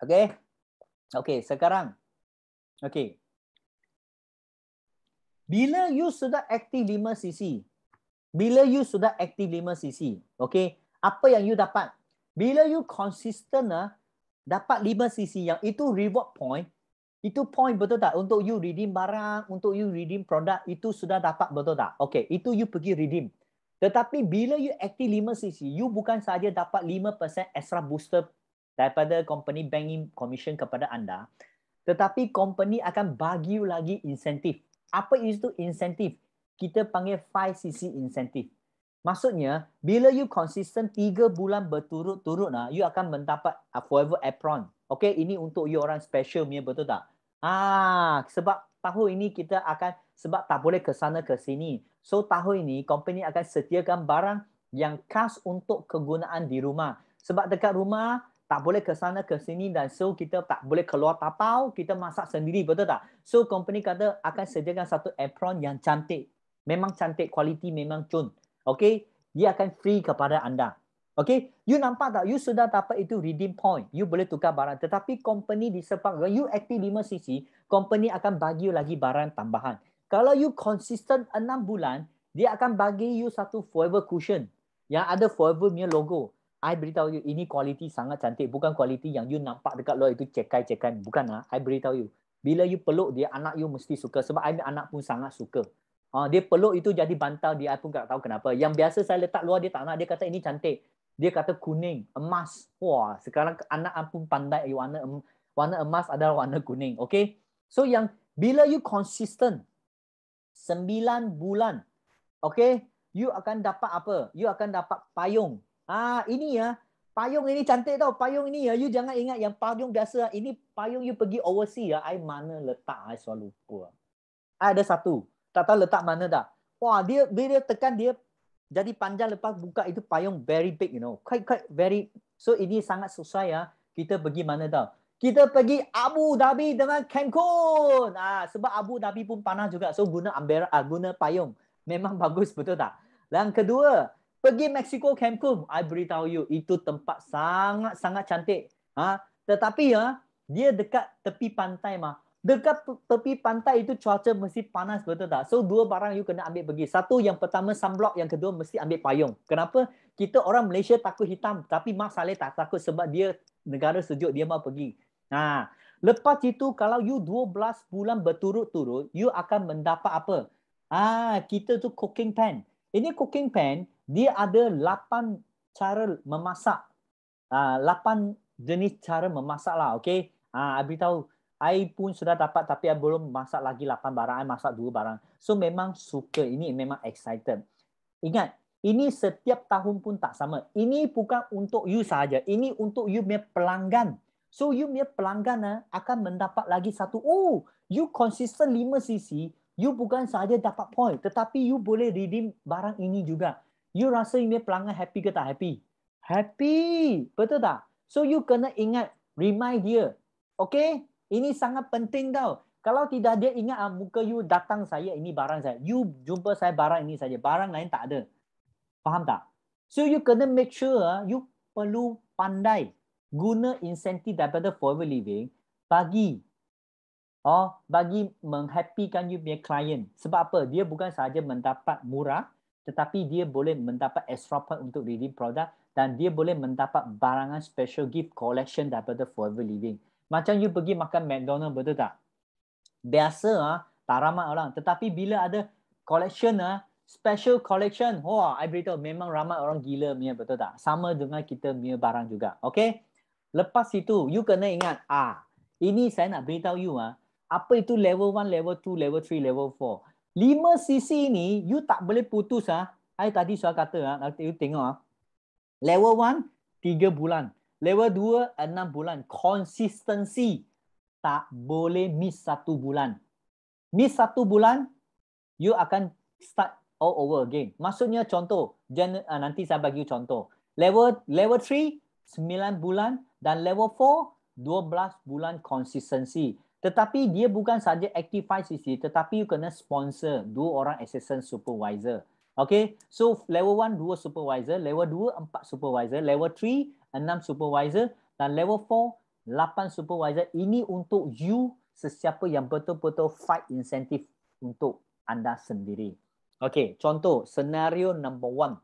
A: Okay? Okay, sekarang. Okay. Bila you sudah aktif 5cc, okay, apa yang you dapat? Bila you konsisten dapat 5cc yang itu reward point, itu point betul tak? Untuk you redeem barang, untuk you redeem produk, itu sudah dapat betul tak? Okay, itu you pergi redeem. Tetapi bila you aktif 5cc, you bukan saja dapat 5% extra booster daripada company banking commission kepada anda, tetapi company akan bagi you lagi insentif. Apa itu insentif? Kita panggil 5cc insentif. Maksudnya, bila you konsisten 3 bulan berturut-turut, you akan mendapat forever apron. Okay, ini untuk you orang special punya, betul tak? Sebab tahun ini kita akan, sebab tak boleh ke sana ke sini. So, tahun ini company akan sediakan barang yang khas untuk kegunaan di rumah. Sebab dekat rumah, tak boleh ke sana ke sini dan so kita tak boleh keluar tapau, kita masak sendiri, betul tak? So company kata akan sediakan satu apron yang cantik. Memang cantik, kualiti memang cun. Okay? Dia akan free kepada anda. Okay? You nampak tak? You sudah dapat itu redeem point. You boleh tukar barang. Tetapi company disebabkan you aktif 5cc, company akan bagi you lagi barang tambahan. Kalau you konsisten 6 bulan, dia akan bagi you satu forever cushion yang ada forever punya logo. I beritahu you, ini kualiti sangat cantik. Bukan kualiti yang you nampak dekat luar itu cekai-cekai. Bukan. I beritahu you. Bila you peluk dia, anak you mesti suka. Sebab I anak pun sangat suka. Dia peluk itu jadi bantal. Dia pun tak tahu kenapa. Yang biasa saya letak luar, dia tak nak. Dia kata ini cantik. Dia kata kuning, emas. Wah, sekarang anak pun pandai. Warna emas adalah warna kuning. Okay? So yang bila you konsisten 9 bulan. Okay? You akan dapat apa? You akan dapat payung. Ini payung ini cantik tau. Payung ini you jangan ingat yang payung biasa. Ini payung you pergi overseas I mana letak, I selalu lupa. Ada satu. Tak tahu letak mana dah. Wah, dia bila tekan dia jadi panjang, lepas buka itu payung very big, you know. Quite very. So ini sangat sesuai ya. Kita pergi mana tau? Kita pergi Abu Dhabi dengan Cancun. Sebab Abu Dhabi pun panas juga. So guna umbrella, guna payung. Memang bagus, betul tak? Dan kedua, pergi Mexico Cancun. I beritahu you, itu tempat sangat-sangat cantik. Tetapi ya, dia dekat tepi pantai mah. Dekat tepi pantai itu cuaca mesti panas, betul tak? So dua barang you kena ambil pergi. Satu, yang pertama sunblock, yang kedua mesti ambil payung. Kenapa? Kita orang Malaysia takut hitam, tapi Mak Saleh tak takut sebab dia negara sejuk, dia mau pergi. Lepas itu kalau you 12 bulan berturut-turut, you akan mendapat apa? Kita tu cooking pan. Ini cooking pan, dia ada 8 cara memasak. 8 jenis cara memasak lah, okay? I beritahu. I pun sudah dapat tapi I belum masak lagi 8 barang. I masak 2 barang. So memang suka. Ini memang excited. Ingat, ini setiap tahun pun tak sama. Ini bukan untuk you sahaja. Ini untuk you punya pelanggan. So you punya pelanggan akan mendapat lagi satu. Oh, you konsisten 5cc. You bukan sahaja dapat point. Tetapi you boleh redeem barang ini juga. You rasa you punya pelanggan happy ke tak happy? Happy. Betul tak? So you kena ingat. Remind dia. Okay? Ini sangat penting tau. Kalau tidak dia ingat muka you datang saya, ini barang saya. You jumpa saya barang ini saja. Barang lain tak ada. Faham tak? So you kena make sure you perlu pandai guna insentif daripada Forever Living bagi menghappykan you punya klien. Sebab apa? Dia bukan sahaja mendapat murah, tetapi dia boleh mendapat extra point untuk redeem produk dan dia boleh mendapat barangan special gift collection daripada Forever Living. Macam you pergi makan McDonald, betul tak? Biasa tak ramai orang. Tetapi bila ada collection, special collection, I beritahu memang ramai orang gila punya, betul tak? Sama dengan kita punya barang juga. Okay? Lepas itu, you kena ingat, ini saya nak beritahu you, apa itu level 1, level 2, level 3, level 4. 5cc ni, you tak boleh putus. I tadi sudah kata, nanti you tengok. Level 1, 3 bulan. Level 2, 6 bulan. Konsistensi. Tak boleh miss 1 bulan. Miss 1 bulan, you akan start all over again. Maksudnya contoh, nanti saya bagi contoh. Level 3, 9 bulan dan level 4, 12 bulan konsistensi. Tetapi dia bukan saja active 5cc, tetapi you kena sponsor 2 orang assistant supervisor. Okay, so level 1, 2 supervisor, level 2, 4 supervisor, level 3, 6 supervisor dan level 4, 8 supervisor. Ini untuk you sesiapa yang betul-betul fight insentif untuk anda sendiri. Okay, contoh senario number 1.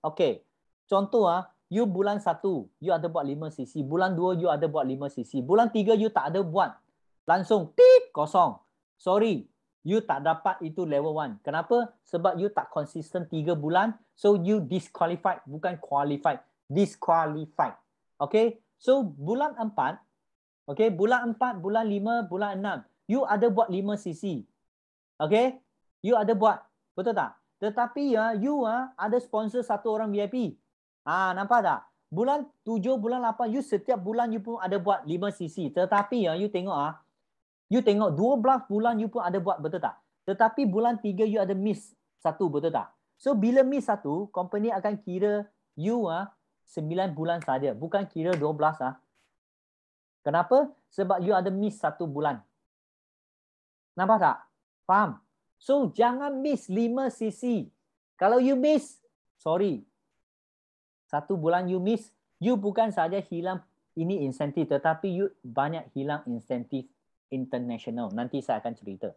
A: Okay, contoh you bulan 1 you ada buat 5cc, bulan 2 you ada buat 5cc, bulan 3 you tak ada buat, langsung tit kosong. Sorry, you tak dapat itu level 1. Kenapa? Sebab you tak konsisten 3 bulan. So you disqualified. Bukan qualified. Disqualified. Okay. So bulan 4. Okay. Bulan 4, bulan 5, bulan 6. You ada buat 5cc. Okay. You ada buat. Betul tak? Tetapi you ada sponsor 1 orang VIP. Nampak tak? Bulan 7, bulan 8. You setiap bulan you pun ada buat 5cc. Tetapi you tengok you tengok 12 bulan you pun ada buat, betul tak? Tetapi bulan 3 you ada miss 1, betul tak? So bila miss 1, company akan kira you 9 bulan saja, bukan kira 12 Kenapa? Sebab you ada miss 1 bulan. Nampak tak? Faham? So jangan miss 5cc. Kalau you miss, sorry. 1 bulan you miss, you bukan saja hilang ini insentif, tetapi you banyak hilang insentif international. Nanti saya akan cerita.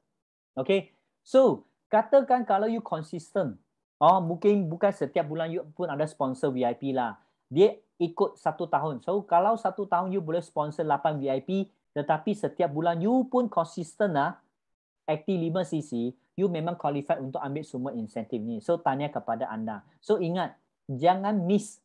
A: Okay. So, katakan kalau you consistent. Mungkin bukan setiap bulan you pun ada sponsor VIP lah. Dia ikut 1 tahun. So, kalau 1 tahun you boleh sponsor 8 VIP, tetapi setiap bulan you pun consistent aktif 5cc, you memang qualified untuk ambil semua insentif ni. So, tanya kepada anda. So, ingat, jangan miss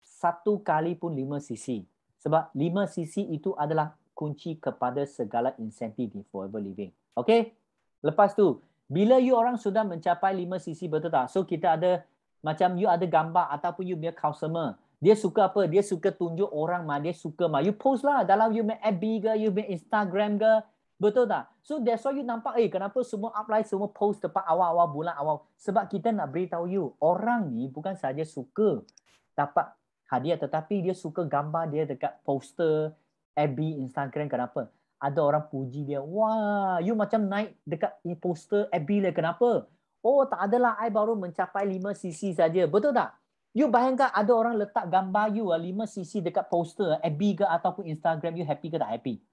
A: 1 kali pun 5cc. Sebab 5cc itu adalah kunci kepada segala insentif di Forever Living. Okay? Lepas tu, bila you orang sudah mencapai 5cc, betul tak? So, kita ada, macam you ada gambar ataupun you punya customer. Dia suka apa? Dia suka tunjuk orang dia suka You post lah dalam you punya FB ke, you punya Instagram ke. Betul tak? So that's why you nampak, kenapa semua upline semua post tepat awal-awal bulan awal. Sebab kita nak beritahu you, orang ni bukan saja suka dapat hadiah, tetapi dia suka gambar dia dekat poster, FB, Instagram. Kenapa? Ada orang puji dia. Wah, you macam naik dekat poster FB lah. Kenapa? Oh, tak adalah, I baru mencapai 5cc saja. Betul tak? You bayangkan ada orang letak gambar you 5cc dekat poster FB ke ataupun Instagram, you happy ke tak happy?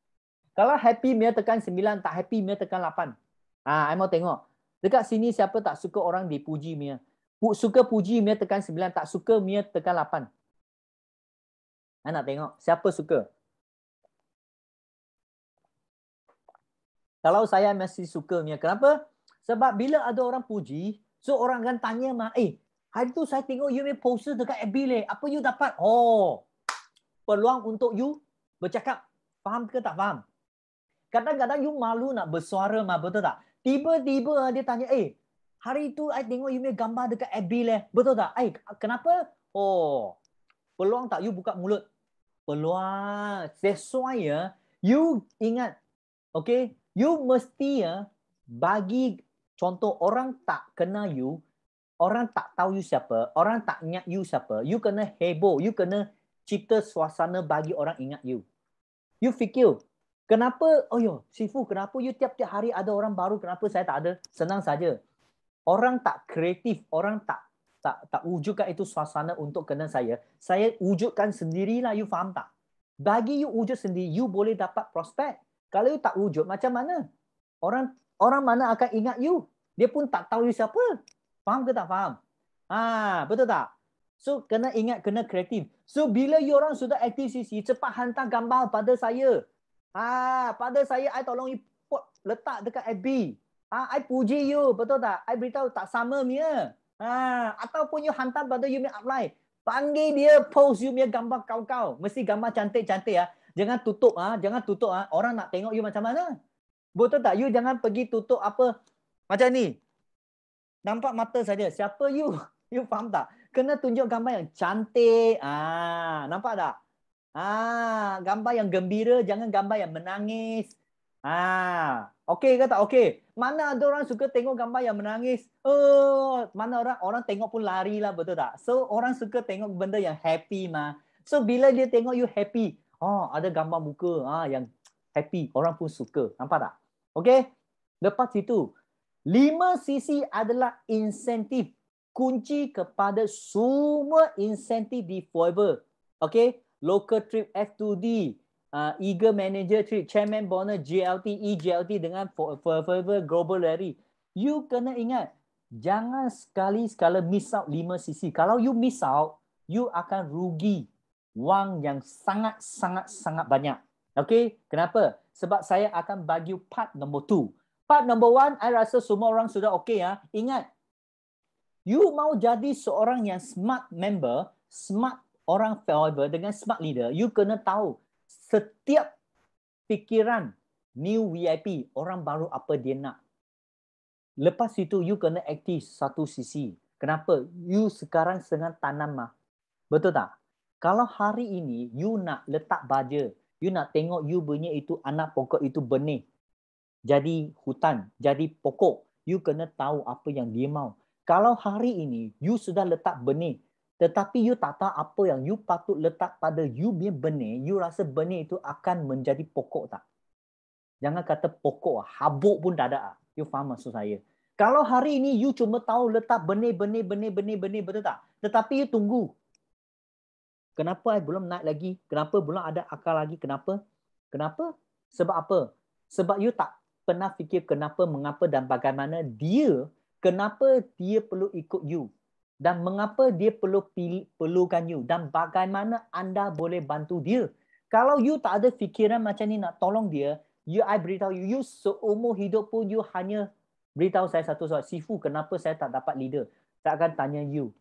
A: Kalau happy, Mia tekan 9. Tak happy, Mia tekan 8. I mau tengok. Dekat sini siapa tak suka orang dipuji, Mia? Suka puji, Mia tekan 9. Tak suka, Mia tekan 8. I nak tengok. Siapa suka? Kalau saya masih suka, Mia. Kenapa? Sebab bila ada orang puji, so orang akan tanya, hari tu saya tengok you punya poster dekat FB le. Apa you dapat? Oh, peluang untuk you bercakap. Faham ke tak faham? Kadang-kadang you malu nak bersuara, betul tak? Tiba-tiba dia tanya, hari tu I tengok you punya gambar dekat FB leh. Betul tak? Kenapa? Oh, peluang tak you buka mulut? Peluang. That's why you ingat, okay? You mesti bagi contoh orang tak kenal you, orang tak tahu you siapa, orang tak ingat you siapa, you kena heboh, you kena cipta suasana bagi orang ingat you. You fikir, kenapa, Sifu, kenapa you tiap-tiap hari ada orang baru, kenapa saya tak ada? Senang saja. Orang tak kreatif, orang tak wujudkan itu suasana untuk kenal saya. Saya wujudkan sendirilah, you faham tak? Bagi you wujud sendiri, you boleh dapat prospek. Kalau you tak wujud, macam mana? Orang mana akan ingat you? Dia pun tak tahu you siapa. Faham ke tak faham? Betul tak? So, kena ingat, kena kreatif. So, bila you orang sudah aktif sisi, cepat hantar gambar pada saya. Pada saya, I tolong you letak dekat FB. I puji you, betul tak? I beritahu tak sama Mia. Ataupun you hantar pada you punya upline. Panggil dia post you punya gambar kau-kau. Mesti gambar cantik-cantik ya. Jangan tutup jangan tutup Orang nak tengok you macam mana. Betul tak? You jangan pergi tutup apa macam ni. Nampak mata saja. Siapa you? You faham tak? Kena tunjuk gambar yang cantik. Nampak tak? Gambar yang gembira, jangan gambar yang menangis. Okey ke tak okey? Mana ada orang suka tengok gambar yang menangis? Mana orang tengok pun lari lah, betul tak? So orang suka tengok benda yang happy mah. So bila dia tengok you happy, ada gambar muka yang happy, orang pun suka. Nampak tak? Okey? Lepas itu, 5cc adalah insentif kunci kepada semua insentif di Forever. Okay? Local trip F2D, Eager Manager Trip, Chairman Bonus, JLT, EJLT dengan Forever Global Rally. You kena ingat, jangan sekali-sekala miss out 5cc. Kalau you miss out, you akan rugi wang yang sangat-sangat banyak. Okay? Kenapa? Sebab saya akan bagi part number 2. Part number 1, I rasa semua orang sudah okay ya. Ingat, you mau jadi seorang yang smart member, smart orang Forever dengan smart leader, you kena tahu setiap fikiran new VIP, orang baru apa dia nak. Lepas itu, you kena aktif satu sisi. Kenapa? You sekarang sedang tanam Betul tak? Kalau hari ini, you nak letak baja, you nak tengok you punya itu anak pokok itu benih, jadi hutan, jadi pokok, you kena tahu apa yang dia mau. Kalau hari ini, you sudah letak benih, tetapi you tak tahu apa yang you patut letak pada you punya benih, you rasa benih itu akan menjadi pokok tak? Jangan kata pokok, habuk pun tak ada. You faham maksud saya? Kalau hari ini, you cuma tahu letak benih, betul tak? Tetapi you tunggu. Kenapa I belum naik lagi? Kenapa belum ada akal lagi? Kenapa? Sebab apa? Sebab you tak pernah fikir mengapa dan bagaimana kenapa dia perlu ikut you dan mengapa dia perlukan you dan bagaimana anda boleh bantu dia. Kalau you tak ada fikiran macam ni nak tolong dia, I beritahu you seumur hidup pun you hanya beritahu saya satu soal, Sifu, kenapa saya tak dapat leader? Saya akan tanya you,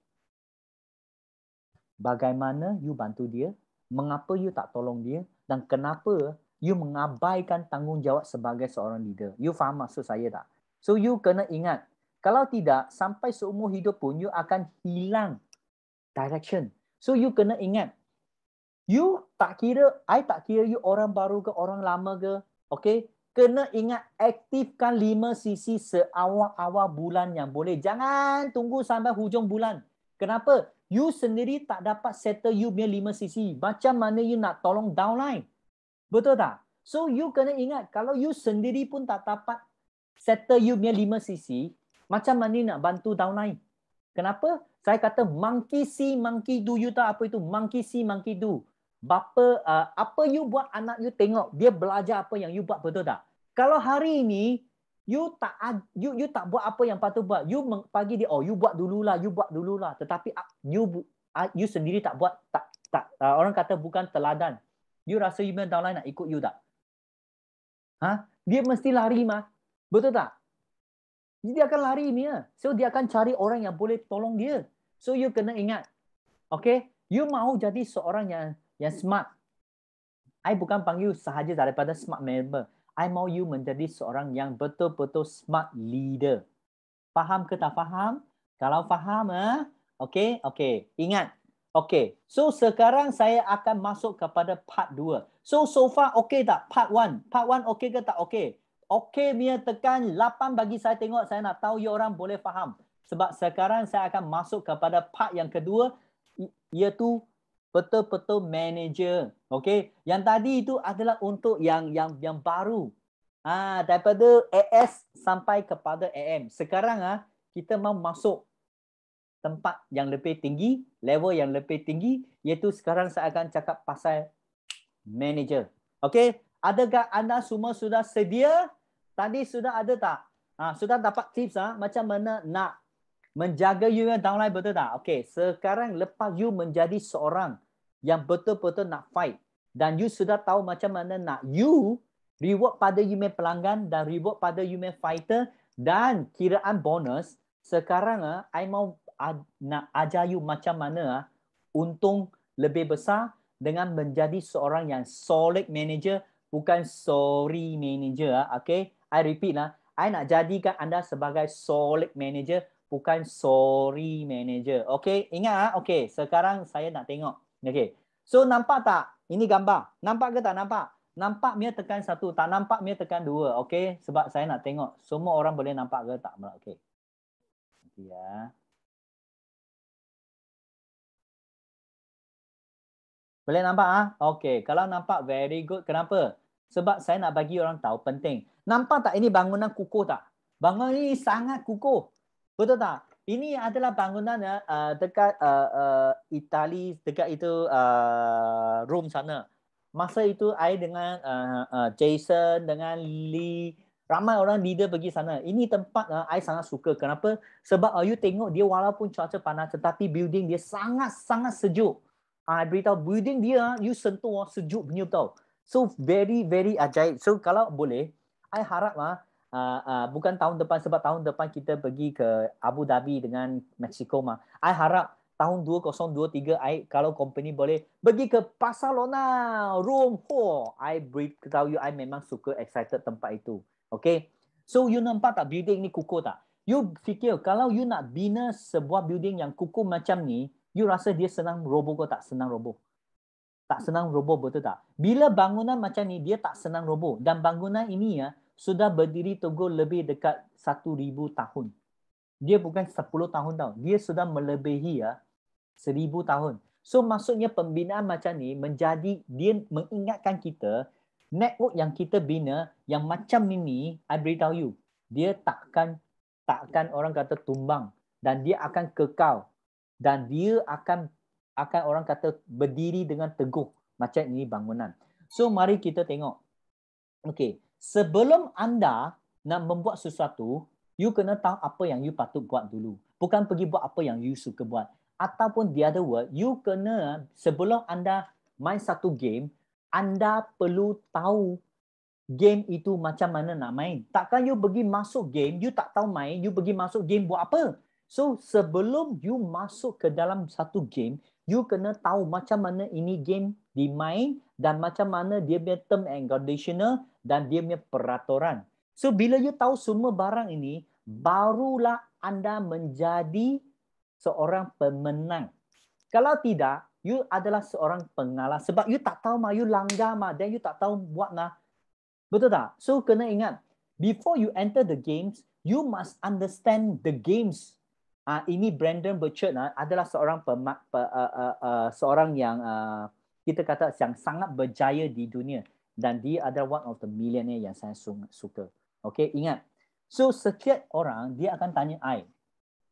A: bagaimana you bantu dia, mengapa you tak tolong dia, dan kenapa you mengabaikan tanggungjawab sebagai seorang leader. You faham maksud saya tak? So you kena ingat, kalau tidak, sampai seumur hidup pun you akan hilang direction. So you kena ingat, I tak kira you orang baru ke orang lama ke, okay? kena ingat aktifkan 5 sisi seawal-awal bulan yang boleh. Jangan tunggu sampai hujung bulan. Kenapa? You sendiri tak dapat settle you punya 5 sisi. Macam mana you nak tolong downline? Betul tak? So you kena ingat, kalau you sendiri pun tak dapat settle you punya 5 sisi, macam mana nak bantu downline? Kenapa? Saya kata monkey see, monkey do. You tahu apa itu? Monkey see, monkey do. Apa you buat anak you tengok, dia belajar apa yang you buat, betul tak? Kalau hari ini you tak buat apa yang patut buat, you pagi dia, you buat dululah, you buat dululah. Tetapi you sendiri tak buat, orang kata bukan teladan. You rasa you punya downline nak ikut you tak? Dia mesti lari mah. Betul tak? Dia akan lari ni. So dia akan cari orang yang boleh tolong dia. So you kena ingat. Okay? You mahu jadi seorang yang smart. I bukan panggil sahaja daripada smart member. I mahu you menjadi seorang yang betul-betul smart leader. Faham ke tak faham? Kalau faham, okay? Okay. Ingat. Okay. So sekarang saya akan masuk kepada part 2. So far okay tak? Part 1. Part 1 okay ke tak okay? Okay, Mia tekan 8 bagi saya tengok. Saya nak tahu you orang boleh faham. Sebab sekarang saya akan masuk kepada part yang kedua, iaitu betul-betul manager. Okay. Yang tadi itu adalah untuk yang baru. Daripada AS sampai kepada AM. Sekarang kita mau masuk tempat yang lebih tinggi, level yang lebih tinggi, iaitu sekarang saya akan cakap pasal manager. Okay. Adakah anda semua sudah sedia? Tadi sudah ada tak? Sudah dapat tips macam mana nak menjaga you yang downline, betul tak? Okay. Sekarang lepas you menjadi seorang yang betul-betul nak fight dan you sudah tahu macam mana nak you reward pada you punya pelanggan dan reward pada you punya fighter dan kiraan bonus. Sekarang I mau nak ajar you macam mana untung lebih besar dengan menjadi seorang yang solid manager, bukan sorry manager. Okay, I repeat I nak jadikan anda sebagai solid manager, bukan sorry manager. Okay, ingat okay, sekarang saya nak tengok. Okay, so nampak tak? Ini gambar. Nampak ke tak nampak? Nampak Mia tekan 1, tak nampak Mia tekan 2. Okay, sebab saya nak tengok semua orang boleh nampak ke tak. Okay. Ya. Boleh nampak? Okey, kalau nampak very good. Kenapa? Sebab saya nak bagi orang tahu penting. Nampak tak ini bangunan kukuh tak? Bangunan ini sangat kukuh. Betul tak? Ini adalah bangunan dekat Itali, dekat itu Rome sana. Masa itu I dengan Jason, dengan Lee, ramai orang leader pergi sana. Ini tempat I sangat suka. Kenapa? Sebab you tengok dia walaupun cuaca panas, tetapi building dia sangat-sangat sejuk. I beritahu building dia, you sentuh sejuk punya tau. So very very ajaib. So kalau boleh, I harap bukan tahun depan, sebab tahun depan kita pergi ke Abu Dhabi dengan Mexico I harap tahun 2023 I kalau company boleh pergi ke Barcelona, Rome. I beritahu you, I memang suka excited tempat itu. Okay. So you nampak tak building ni kukuh tak? You fikir kalau you nak bina sebuah building yang kukuh macam ni, you rasa dia senang roboh ke tak senang roboh? Tak senang roboh, betul tak? Bila bangunan macam ni, dia tak senang roboh. Dan bangunan ini sudah berdiri teguh lebih dekat 1,000 tahun. Dia bukan 10 tahun tau. Dia sudah melebihi 1,000 tahun. So maksudnya pembinaan macam ni menjadi, dia mengingatkan kita, network yang kita bina, yang macam ini, I beritahu you, dia takkan orang kata tumbang. Dan dia akan kekal. Dan dia akan orang kata berdiri dengan teguh macam ini bangunan. So mari kita tengok. Okey, sebelum anda nak membuat sesuatu, you kena tahu apa yang you patut buat dulu. Bukan pergi buat apa yang you suka buat. Ataupun the other word, you kena sebelum anda main satu game, anda perlu tahu game itu macam mana nak main. Takkan you pergi masuk game, you tak tahu main, you pergi masuk game buat apa? So sebelum you masuk ke dalam satu game, you kena tahu macam mana ini game dimain dan macam mana dia punya term and conditional dan dia punya peraturan. So bila you tahu semua barang ini, barulah anda menjadi seorang pemenang. Kalau tidak, you adalah seorang pengalah sebab you tak tahu you langgar then you tak tahu buat Betul tak? So kena ingat, before you enter the games, you must understand the games. Ini Brandon Burchard adalah seorang yang kita kata yang sangat berjaya di dunia, dan dia adalah one of the millionaire yang saya suka. Okay, ingat. So setiap orang dia akan tanya I,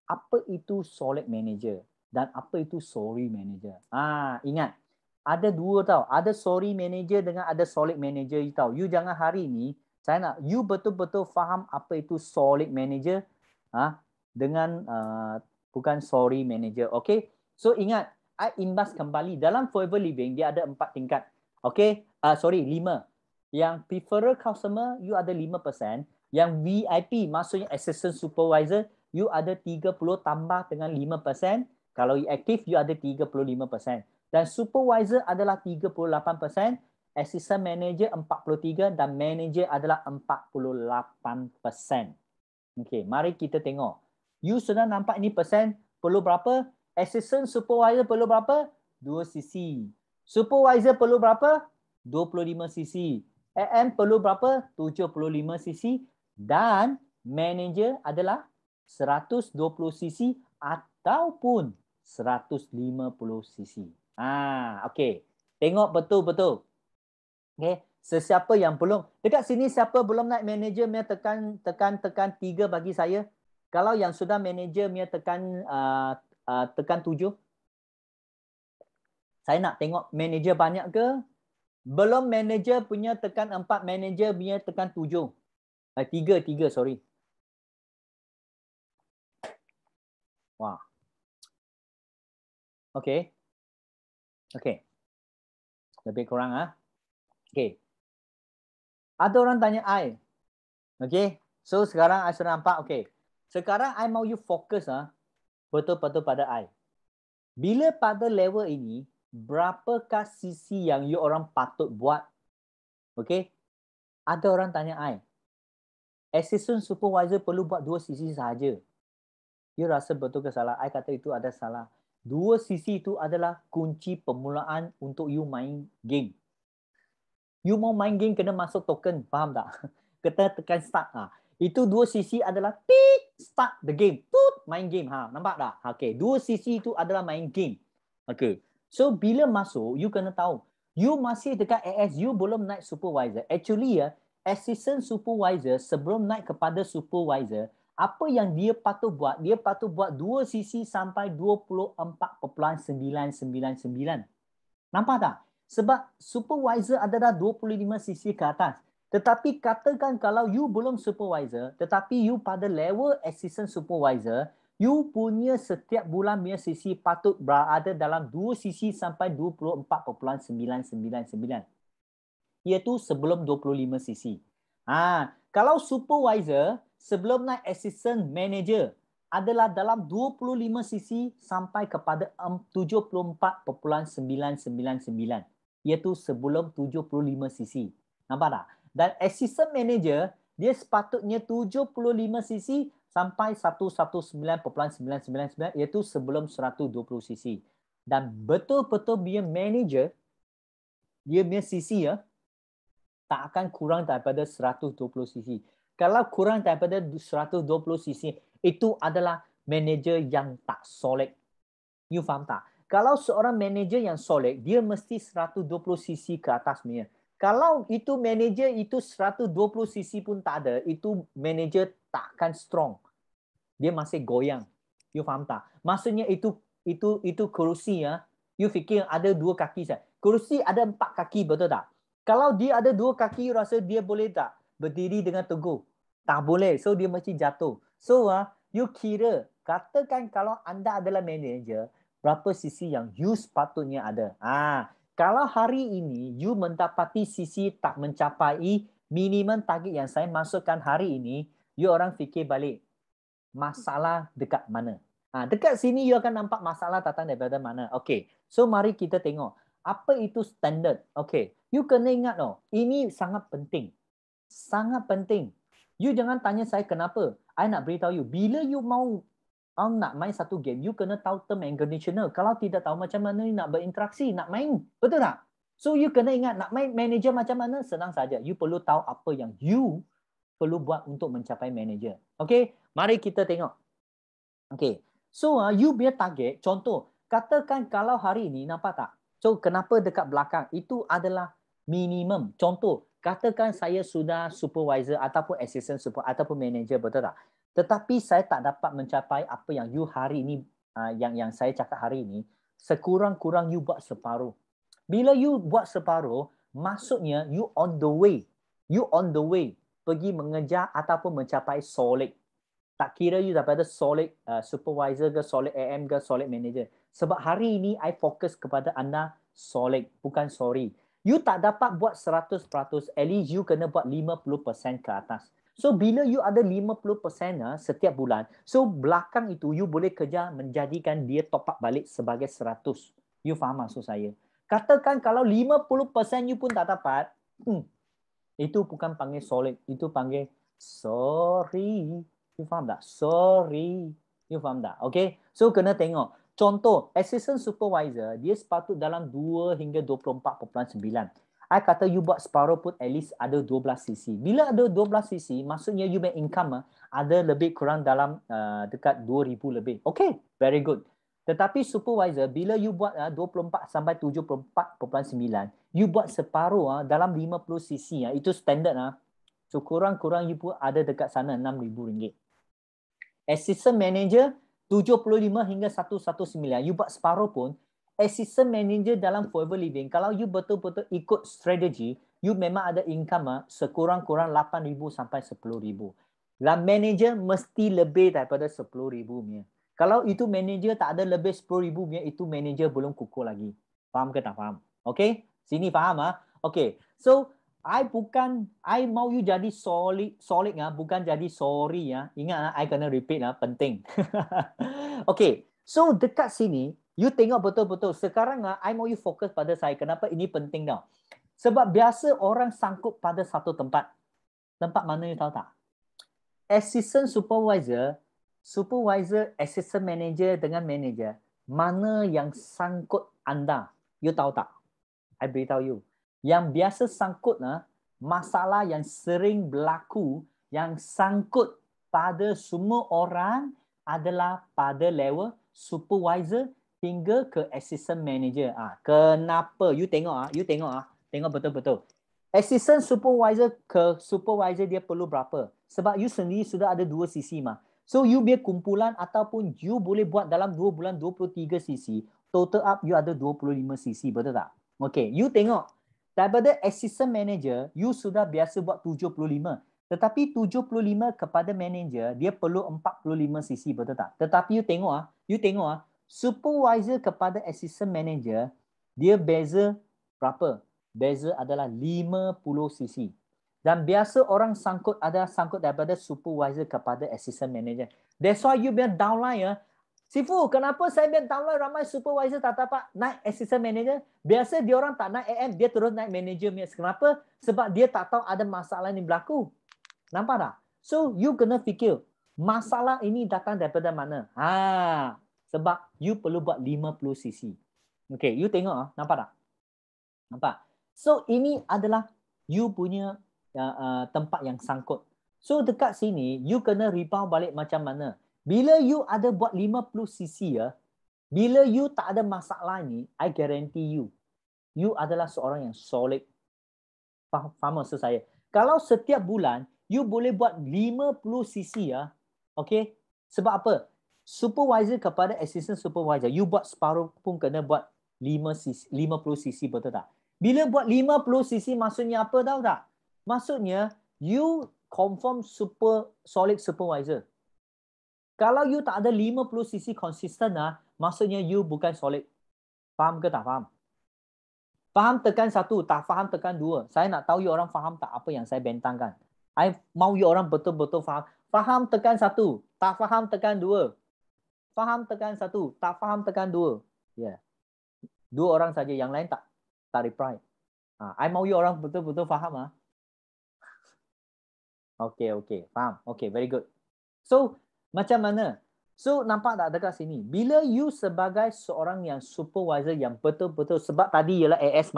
A: apa itu solid manager dan apa itu sorry manager. Ingat, ada dua tau. Ada sorry manager dengan ada solid manager tau. You jangan hari ni, saya nak you betul-betul faham apa itu solid manager dengan bukan sorry manager. Okay. So ingat, I imbas kembali. Dalam Forever Living, dia ada 4 tingkat. Okay. 5. Yang preferred customer, you ada 5%. Yang VIP, maksudnya assistant supervisor, you ada 30 tambah dengan 5%. Kalau you aktif, you ada 35%. Dan supervisor adalah 38%, assistant manager 43% dan manager adalah 48%. Okey, mari kita tengok. You sudah nampak ini persen perlu berapa? Assistant supervisor perlu berapa? 2 cc. Supervisor perlu berapa? 25 cc. AM perlu berapa? 75 cc dan manager adalah 120 cc ataupun 150 cc. Okey. Tengok betul-betul. Okey, sesiapa yang belum dekat sini, siapa belum naik manager, punya tekan 3 bagi saya. Kalau yang sudah manager, punya tekan 7. Saya nak tengok manager banyak ke? Belum manager punya tekan 4, manager punya tekan 7. 3, sorry. Wah. Okey. Okey. Lebih kurang Okey. Ada orang tanya I. Okey. So sekarang I sudah nampak. Okey. Sekarang I mau you fokus betul-betul pada I. Bila pada level ini, berapakah sisi yang you orang patut buat? Okey. Ada orang tanya I. Assistant supervisor perlu buat 2 sisi sahaja. You rasa betul ke salah? I kata itu ada salah. 2 sisi itu adalah kunci permulaan untuk you main game. You mau main game kena masuk token, faham tak? Kita tekan start. Itu 2 sisi adalah start the game. Main game. Nampak tak? Okay. 2 sisi itu adalah main game. Okay. So bila masuk, you kena tahu. You masih dekat AS, you belum naik supervisor. Actually assistant supervisor sebelum naik kepada supervisor, apa yang dia patut buat? Dia patut buat 2 sisi sampai 24.999. Nampak tak? Sebab supervisor adalah 25 sisi ke atas. Tetapi katakan kalau you belum supervisor, tetapi you pada level assistant supervisor, you punya setiap bulan punya sisi patut berada dalam 2 sisi sampai 24.999. Iaitu sebelum 25 sisi. Kalau supervisor sebelum naik assistant manager adalah dalam 25 sisi sampai kepada 74.999. Iaitu sebelum 75 cc. Nampak tak? Dan assistant manager, dia sepatutnya 75 cc sampai 119.999 iaitu sebelum 120 cc. Dan betul-betul dia manager, dia punya cc tak akan kurang daripada 120 cc. Kalau kurang daripada 120 cc, itu adalah manager yang tak solid. You faham tak? Kalau seorang manager yang solid, dia mesti 120 cc ke atas punya. Kalau itu manager itu 120 cc pun tak ada, itu manager tak akan strong. Dia masih goyang. You faham tak? Maksudnya itu kerusi you fikir ada 2 kaki saja. Kerusi ada 4 kaki, betul tak? Kalau dia ada 2 kaki, you rasa dia boleh tak berdiri dengan teguh? Tak boleh. So dia mesti jatuh. So you kira, katakan kalau anda adalah manager, berapa sisi yang you sepatutnya ada. Kalau hari ini you mendapati sisi tak mencapai minimum target yang saya masukkan hari ini, you orang fikir balik, masalah dekat mana? Dekat sini you akan nampak masalah datang daripada mana. Okay, so mari kita tengok apa itu standard. Okay, you kena ingat ini sangat penting. Sangat penting. You jangan tanya saya kenapa. I nak beritahu you, bila you mau nak main satu game, you kena tahu term and conditional. Kalau tidak tahu macam mana you nak berinteraksi, nak main. Betul tak? So you kena ingat nak main manager macam mana, senang saja. You perlu tahu apa yang you perlu buat untuk mencapai manager. Okay, mari kita tengok. Okay, so you punya target, contoh, katakan kalau hari ini, nampak tak? So kenapa dekat belakang? Itu adalah minimum. Contoh, katakan saya sudah supervisor ataupun assistant super ataupun manager, betul tak? Tetapi saya tak dapat mencapai apa yang you hari ini, yang saya cakap hari ini, sekurang-kurang you buat separuh. Bila you buat separuh, maksudnya you on the way. You on the way pergi mengejar ataupun mencapai solid. Tak kira you daripada solid supervisor ke, solid AM ke, solid manager. Sebab hari ini I fokus kepada anda solid, bukan sorry. You tak dapat buat 100%, at least you kena buat 50% ke atas. So bila you ada 50% setiap bulan, so belakang itu you boleh kerja menjadikan dia top up balik sebagai 100. You faham maksud saya? Katakan kalau 50% you pun tak dapat, itu bukan panggil solid, itu panggil sorry. You faham tak? Sorry. You faham tak? Okay. So kena tengok. Contoh, assistant supervisor, dia sepatut dalam 2 hingga 24.9. I kata you buat separuh pun at least ada 12 cc. Bila ada 12 cc, maksudnya you make income ada lebih kurang dalam dekat 2,000 lebih. Okay, very good. Tetapi supervisor, bila you buat 24 sampai 74.9, you buat separuh dalam 50 cc, itu standard. So kurang-kurang you pun ada dekat sana RM6,000. Assistant manager 75 hingga 119. You buat separuh pun, assistant manager dalam Forever Living, kalau you betul-betul ikut strategi, you memang ada income sekurang-kurang 8,000 sampai 10,000. Dan manager mesti lebih daripada 10,000. Kalau itu manager tak ada lebih 10,000, itu manager belum kukuh lagi. Faham ke tak faham? Okay? Sini faham Okay. So I mau you jadi solid bukan jadi sorry Ingat I kena repeat penting. Okay. So dekat sini you tengok betul-betul. Sekarang I mau you fokus pada saya. Kenapa ini penting tau? Sebab biasa orang sangkut pada satu tempat. Tempat mana you tahu tak? Assistant supervisor, assistant manager dengan manager. Mana yang sangkut anda? You tahu tak? I beritahu you. Yang biasa sangkut masalah yang sering berlaku yang sangkut pada semua orang adalah pada level supervisor hingga ke assistant manager. Kenapa? You tengok tengok betul-betul. Assistant supervisor ke supervisor dia perlu berapa? Sebab you sendiri sudah ada 2 cc So you biar kumpulan ataupun you boleh buat dalam 2 bulan 23 cc. Total up you ada 25 cc, betul tak? Okay, you tengok. Daripada assistant manager, you sudah biasa buat 75. Tetapi 75 kepada manager, dia perlu 45 cc, betul tak? Tetapi you tengok supervisor kepada assistant manager, dia beza berapa? Beza adalah 50 cc. Dan biasa orang sangkut daripada supervisor kepada assistant manager. That's why you biar downline Sifu, kenapa saya biar downline ramai supervisor tak dapat naik assistant manager? Biasa dia orang tak naik AM, dia terus naik manager. Kenapa? Sebab dia tak tahu ada masalah yang berlaku. Nampak tak? So, you kena fikir, masalah ini datang daripada mana? Sebab you perlu buat 50 cc. Okay, you tengok nampak tak? Nampak? So, ini adalah you punya tempat yang sangkut. So, dekat sini, you kena rebound balik macam mana? Bila you ada buat 50 cc bila you tak ada masalah ni, I guarantee you adalah seorang yang solid. Faham maksud saya? Kalau setiap bulan, you boleh buat 50 cc okay? Sebab apa? Supervisor kepada assistant supervisor, you buat separuh pun kena buat 50 cc, betul tak? Bila buat 50 cc maksudnya apa tahu tak? Maksudnya, you confirm solid supervisor. Kalau you tak ada 50 cc konsisten maksudnya you bukan solid. Faham ke tak faham? Faham tekan 1, tak faham tekan 2. Saya nak tahu you orang faham tak apa yang saya bentangkan. I mau you orang betul-betul faham. Faham tekan 1, tak faham tekan 2. Faham tekan 1, tak faham tekan 2. Ya. 2 orang saja, yang lain tak reply. I mau you orang betul-betul faham Okay, faham. Okay, very good. So, macam mana? So, nampak tak dekat sini? Bila you sebagai seorang yang supervisor yang betul-betul, sebab tadi ialah AS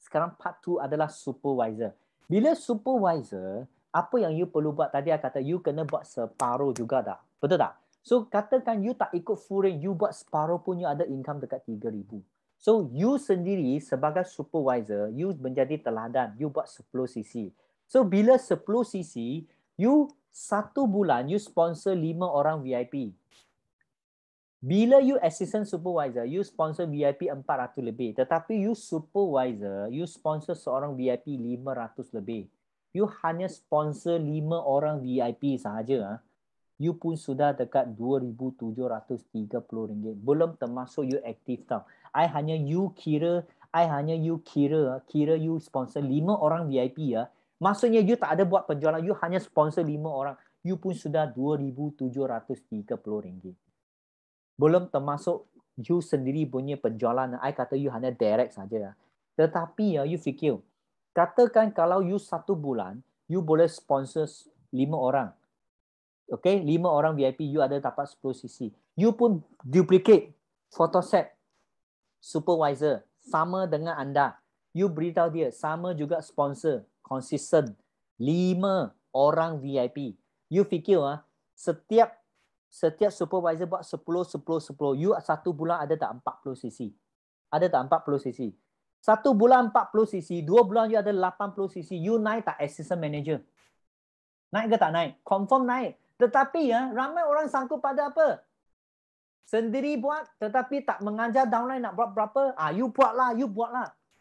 A: Sekarang part 2 adalah supervisor. Bila supervisor, apa yang you perlu buat tadi, kata you kena buat separuh juga dah. Betul tak? So katakan you tak ikut full range, you buat separuh pun you ada income dekat 3,000. So you sendiri sebagai supervisor, you menjadi teladan, you buat 10 cc. So bila 10 cc, you satu bulan you sponsor 5 orang VIP. Bila you assistant supervisor, you sponsor VIP 400 lebih. Tetapi you supervisor, you sponsor seorang VIP 500 lebih. You hanya sponsor 5 orang VIP sahaja. You pun sudah dekat RM2,730. Belum termasuk you aktif tau. Hanya you kira you sponsor 5 orang VIP ya. Maksudnya you tak ada buat penjualan, you hanya sponsor 5 orang. You pun sudah RM2,730. Belum termasuk you sendiri punya penjualan. I kata you hanya direct saja. Tetapi ya, you fikir, katakan kalau you satu bulan, you boleh sponsor 5 orang. Okay, 5 orang VIP, you ada dapat 10 cc. You pun duplicate photo set supervisor sama dengan anda. You beritahu dia sama juga sponsor consistent 5 orang VIP. You fikir setiap supervisor buat 10. You satu bulan ada tak 40 cc? Ada tak 40 cc? Satu bulan 40 cc, 2 bulan you ada 80 cc. You naik tak assistant manager? Naik ke tak naik? Confirm naik. Tetapi ya, ramai orang sangkut pada apa? Sendiri buat, tetapi tak mengajar downline nak buat berapa. You buatlah.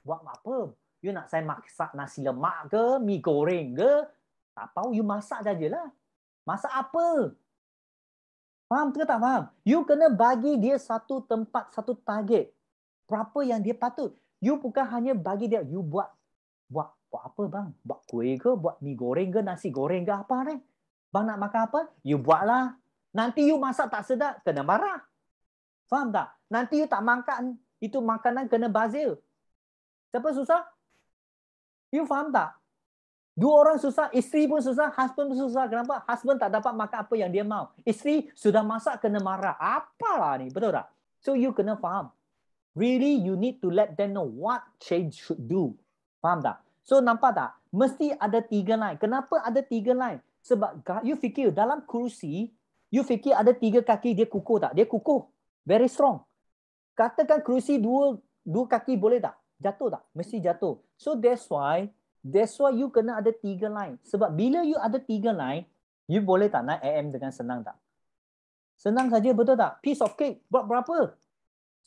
A: Buat apa? You nak saya masak nasi lemak ke, mi goreng ke? Tak tahu, you masak sajalah. Masak apa? Faham ke tak faham? You kena bagi dia satu tempat, satu target. Berapa yang dia patut. You bukan hanya bagi dia, you buat apa bang? Buat kuih ke, buat mi goreng ke, nasi goreng ke, apa ni? Bang nak makan apa? You buatlah. Nanti you masak tak sedap, kena marah. Faham tak? Nanti you tak makan, itu makanan kena bazir. Siapa susah? You faham tak? 2 orang susah, isteri pun susah, husband pun susah. Kenapa? Husband tak dapat makan apa yang dia mau. Isteri sudah masak kena marah. Apalah ni, betul tak? So you kena faham. Really you need to let them know what change should do. Faham tak? So nampak tak? Mesti ada 3 line. Kenapa ada 3 line? Sebab you fikir dalam kerusi, you fikir ada 3 kaki, dia kukuh tak? Dia kukuh. Very strong. Katakan kerusi 2 kaki boleh tak? Jatuh tak? Mesti jatuh. So that's why you kena ada 3 line. Sebab bila you ada 3 line, you boleh tak naik AM dengan senang tak? Senang saja, betul tak? Piece of cake. Buat berapa?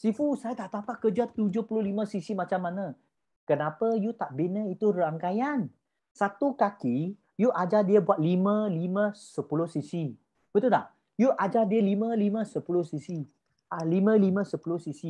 A: Sifu, saya tak dapat kerja 75 cc macam mana? Kenapa you tak bina itu rangkaian? Satu kaki, you ajar dia buat 5, 10 cc. Betul tak? You ajar dia 5, 10 cc. 5, 10 cc.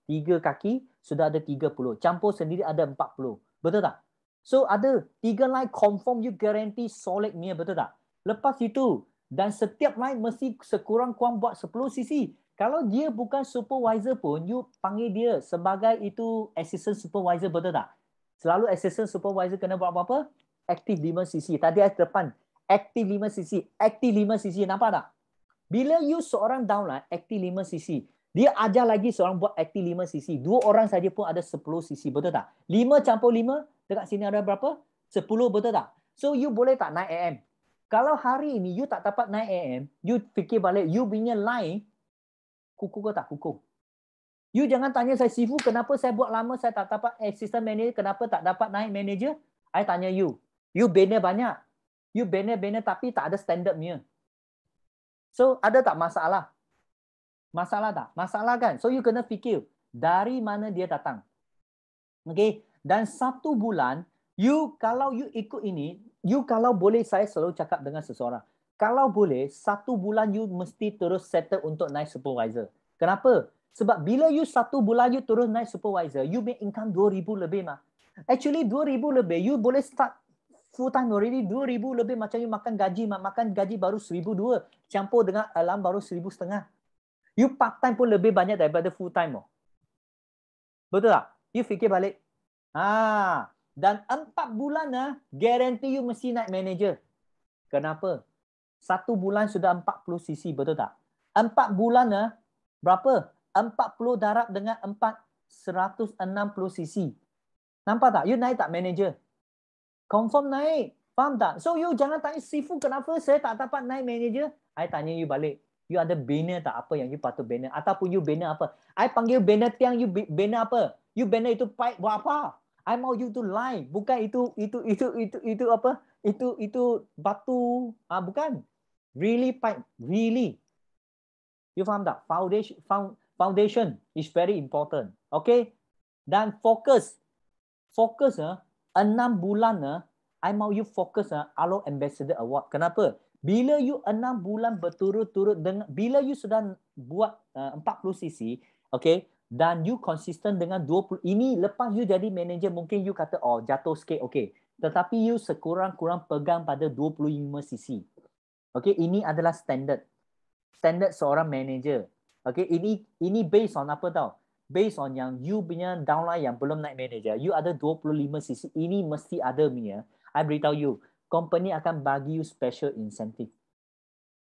A: 3 kaki, sudah ada 30. Campur sendiri ada 40. Betul tak? So ada 3 line confirm you guarantee solid ni, betul tak? Lepas itu, dan setiap line mesti sekurang-kurang buat 10 cc. Kalau dia bukan supervisor pun, you panggil dia sebagai itu assistant supervisor, betul tak? Selalu assistant supervisor kena buat apa? Aktif 5 cc. Tadi ada depan, aktif 5 cc. Aktif 5 cc, nampak tak? Bila you seorang downline, aktif 5 cc. Dia ajar lagi seorang buat aktif 5 cc. 2 orang saja pun ada 10 cc, betul tak? 5 campur 5, dekat sini ada berapa? 10, betul tak? So you boleh tak naik AM? Kalau hari ini you tak dapat naik AM, you fikir balik, you punya line, kukuh ke tak kukuh? You jangan tanya saya, Sifu, kenapa saya buat lama saya tak dapat assistant manager, kenapa tak dapat naik manager? I tanya you. You bina banyak. You bina tapi tak ada standard punya. So ada tak masalah? Masalah tak? Masalah kan? So you kena fikir dari mana dia datang. Okay? Dan 1 bulan, kalau you ikut ini, you kalau boleh, saya selalu cakap dengan seseorang, kalau boleh 1 bulan you mesti terus settle untuk naik supervisor. Kenapa? Sebab bila you 1 bulan you terus naik supervisor, you make income 2,000 lebih mah. Actually 2,000 lebih, you boleh start full time already. 2,000 lebih macam you makan gaji, makan gaji baru 1,200, campur dengan alam baru 1,500. You part time pun lebih banyak daripada full time. Betul tak? You fikir balik. Dan 4 bulan guarantee you mesti naik manager. Kenapa? 1 bulan sudah 40 cc, betul tak? 4 bulan berapa? 40 darab dengan 4, 160 cc. Nampak tak? You naik tak manager? Confirm naik. Faham tak? So you jangan tanya Sifu kenapa saya tak dapat naik manager. I tanya you balik. You ada banner tak apa yang you patut banner? Ataupun you banner apa? I panggil banner tiang, you banner apa? You banner itu pipe buat apa? I mau you to line. Bukan itu apa? Itu batu. Bukan. Really pipe. Really. You faham tak? Foundation is very important. Okay? Dan fokus. Fokus 6 bulan I mau you fokus Alo Ambassador Award. Kenapa? Bila you 6 bulan berturut-turut dengan bila you sudah buat 40 cc, okay, dan you konsisten dengan 20, ini lepas you jadi manager mungkin you kata oh jatuh sikit, okay. Tetapi you sekurang-kurang pegang pada 25 cc. Okay, ini adalah standard seorang manager. Okay, ini based on apa tau? Based on yang you punya downline yang belum naik manager, you ada 25 cc, ini mesti ada punya. I beritahu you, company akan bagi you special incentive.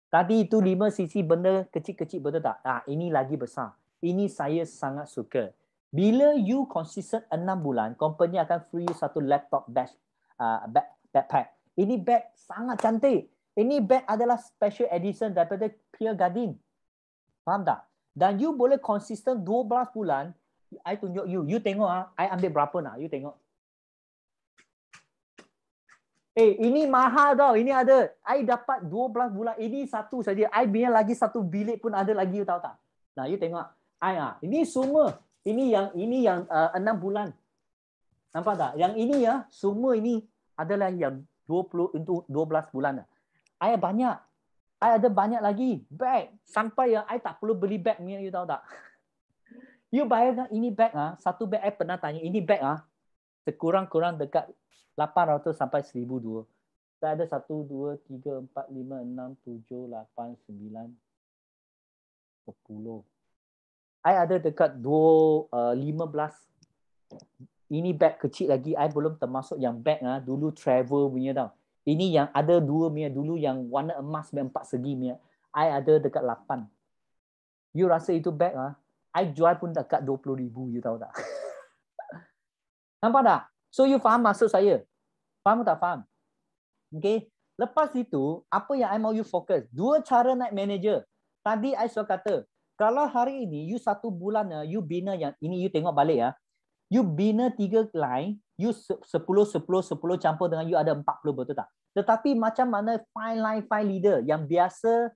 A: Tadi itu 5 cc benda kecil-kecil betul tak? Ini lagi besar. Ini saya sangat suka. Bila you consistent 6 bulan, company akan free you satu laptop backpack. Ini bag sangat cantik. Ini bag adalah special edition daripada Pierre Cardin. Faham tak? Dan you boleh konsisten 12 bulan. I tunjuk you. You tengok I ambil berapa nak? You tengok. Ini mahal tau. Ini ada. I dapat 12 bulan. Ini satu saja. I biar lagi satu bilik pun ada lagi. You tahu tak? Nah, you tengok. Ini semua. Ini yang 6 bulan. Nampak tak? Yang ini semua ini adalah yang 20 untuk 12 bulan. I banyak. I ada banyak lagi bag. Sampai I tak perlu beli bag ni. You tahu tak? You bayangkan ini bag satu bag I pernah tanya. Ini bag sekurang-kurang dekat 800 sampai 1,200. Saya ada 1, 2, 3, 4, 5, 6, 7, 8, 9, 10. I ada dekat 15. Ini bag kecil lagi. I belum termasuk yang bag dulu travel punya tau. Ini yang ada 2 punya dulu yang warna emas 4 segi punya. I ada dekat 8. You rasa itu bag I jual pun dekat 20,000. You tahu tak? Nampak tak? So you faham maksud saya? Faham tak faham? Okay. Lepas itu, apa yang I mau you fokus? 2 cara naik manager. Tadi I sudah kata, kalau hari ini you 1 bulan you bina yang ini, you tengok balik you bina 3 line, you 10 campur dengan you ada 40, betul tak? Tetapi macam mana fine line fine leader yang biasa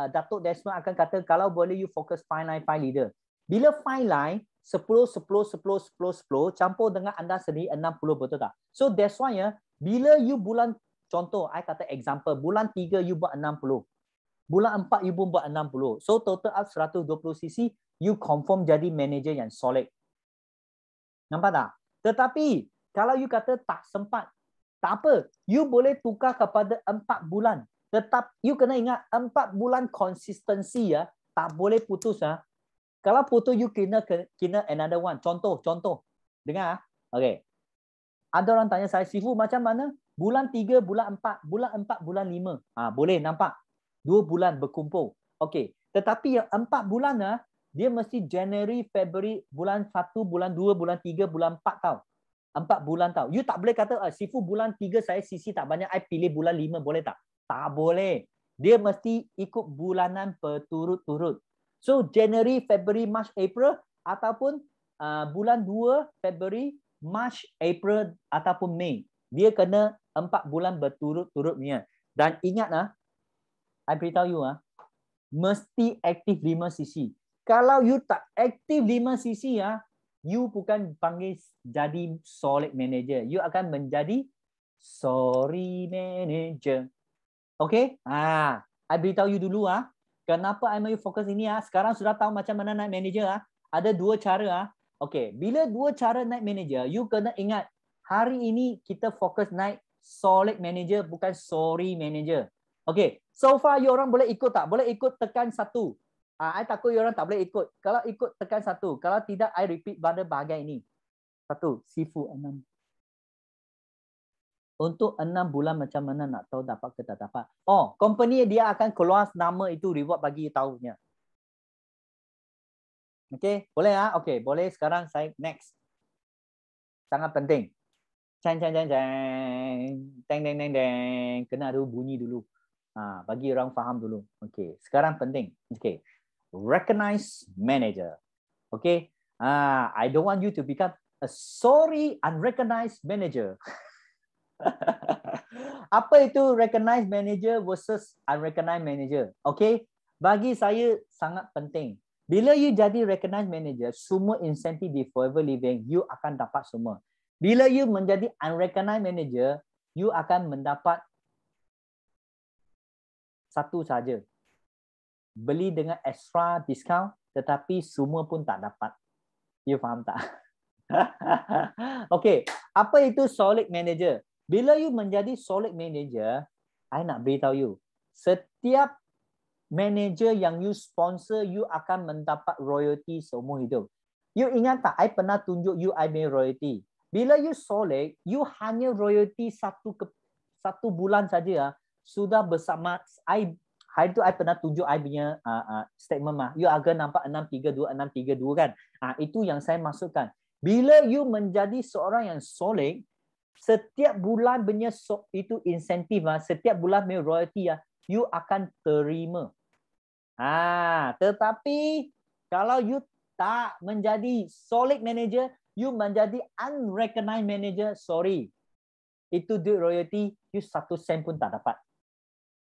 A: Datuk Desmond akan kata kalau boleh you fokus fine line fine leader. Bila fine line 10 campur dengan anda sendiri 60, betul tak? So that's why bila you bulan contoh I kata example bulan 3 you buat 60. Bulan 4 you pun buat 60. So total up 120 cc you confirm jadi manager yang solid. Nampak tak? Tetapi kalau you kata tak sempat, tak apa. You boleh tukar kepada 4 bulan. Tetap you kena ingat 4 bulan konsistensi tak boleh putus Kalau putus you kena another one. Contoh. Dengar okay. Ada orang tanya saya, Sifu macam mana? Bulan 3, bulan 4, bulan 4, bulan 5. Boleh nampak. 2 bulan berkumpul. Okey. Tetapi yang 4 bulan dia mesti January, February, bulan 1, bulan 2, bulan 3, bulan 4 tau. 4 bulan tau. You tak boleh kata, Sifu bulan 3 saya sisi tak banyak, I pilih bulan 5, boleh tak? Tak boleh. Dia mesti ikut bulanan berturut-turut. So, January, February, March, April, ataupun bulan 2, February, March, April, ataupun Mei. Dia kena 4 bulan berturut-turut punya. Dan ingat, I beritahu you, mesti aktif 5 cc. Kalau you tak aktif 5 cc you bukan panggil jadi solid manager. You akan menjadi sorry manager. Okay? I beritahu you dulu kenapa I mau fokus ini Sekarang sudah tahu macam mana naik manager Ada 2 cara Okay, bila 2 cara naik manager, you kena ingat hari ini kita fokus naik solid manager bukan sorry manager. Okay, so far you orang boleh ikut tak? Boleh ikut tekan 1. I takut you orang tak boleh ikut. Kalau ikut tekan 1. Kalau tidak, I repeat pada bahagian ini. 1. Sifu 6. Untuk 6 bulan macam mana nak tahu dapat ke tak dapat? Company dia akan keluar nama itu reward bagi tahunya. Okay, boleh Okay, boleh sekarang saya next. sangat penting. Ceng ceng ceng ceng, teng teng teng teng, kena ada bunyi dulu. Bagi orang faham dulu. Okay, sekarang penting. Okay, recognize manager. Okay, I don't want you to become a sorry unrecognized manager. Apa itu recognized manager versus unrecognized manager? Okay, bagi saya sangat penting. Bila you jadi recognized manager, semua insentif di Forever Living you akan dapat semua. Bila you menjadi unrecognized manager, you akan mendapat satu saja. Beli dengan extra discount, tetapi semua pun tak dapat. You faham tak? Okay, apa itu solid manager? Bila you menjadi solid manager, I nak beritahu you, setiap manager yang you sponsor, you akan mendapat royalty seumur hidup. You ingat tak, I pernah tunjuk you I punya royalty. Bila you solid, you hanya royalty satu bulan saja, sudah bersama I. Hari tu I pernah tunjuk I punya statement mah. You agak nampak 632 kan? Itu yang saya maksudkan. Bila you menjadi seorang yang solid, setiap bulan punya itu insentif, setiap bulan punya royalty, you akan terima. Tetapi kalau you tak menjadi solid manager, you menjadi unrecognized manager, sorry. Itu duit royalty, you 1 sen pun tak dapat.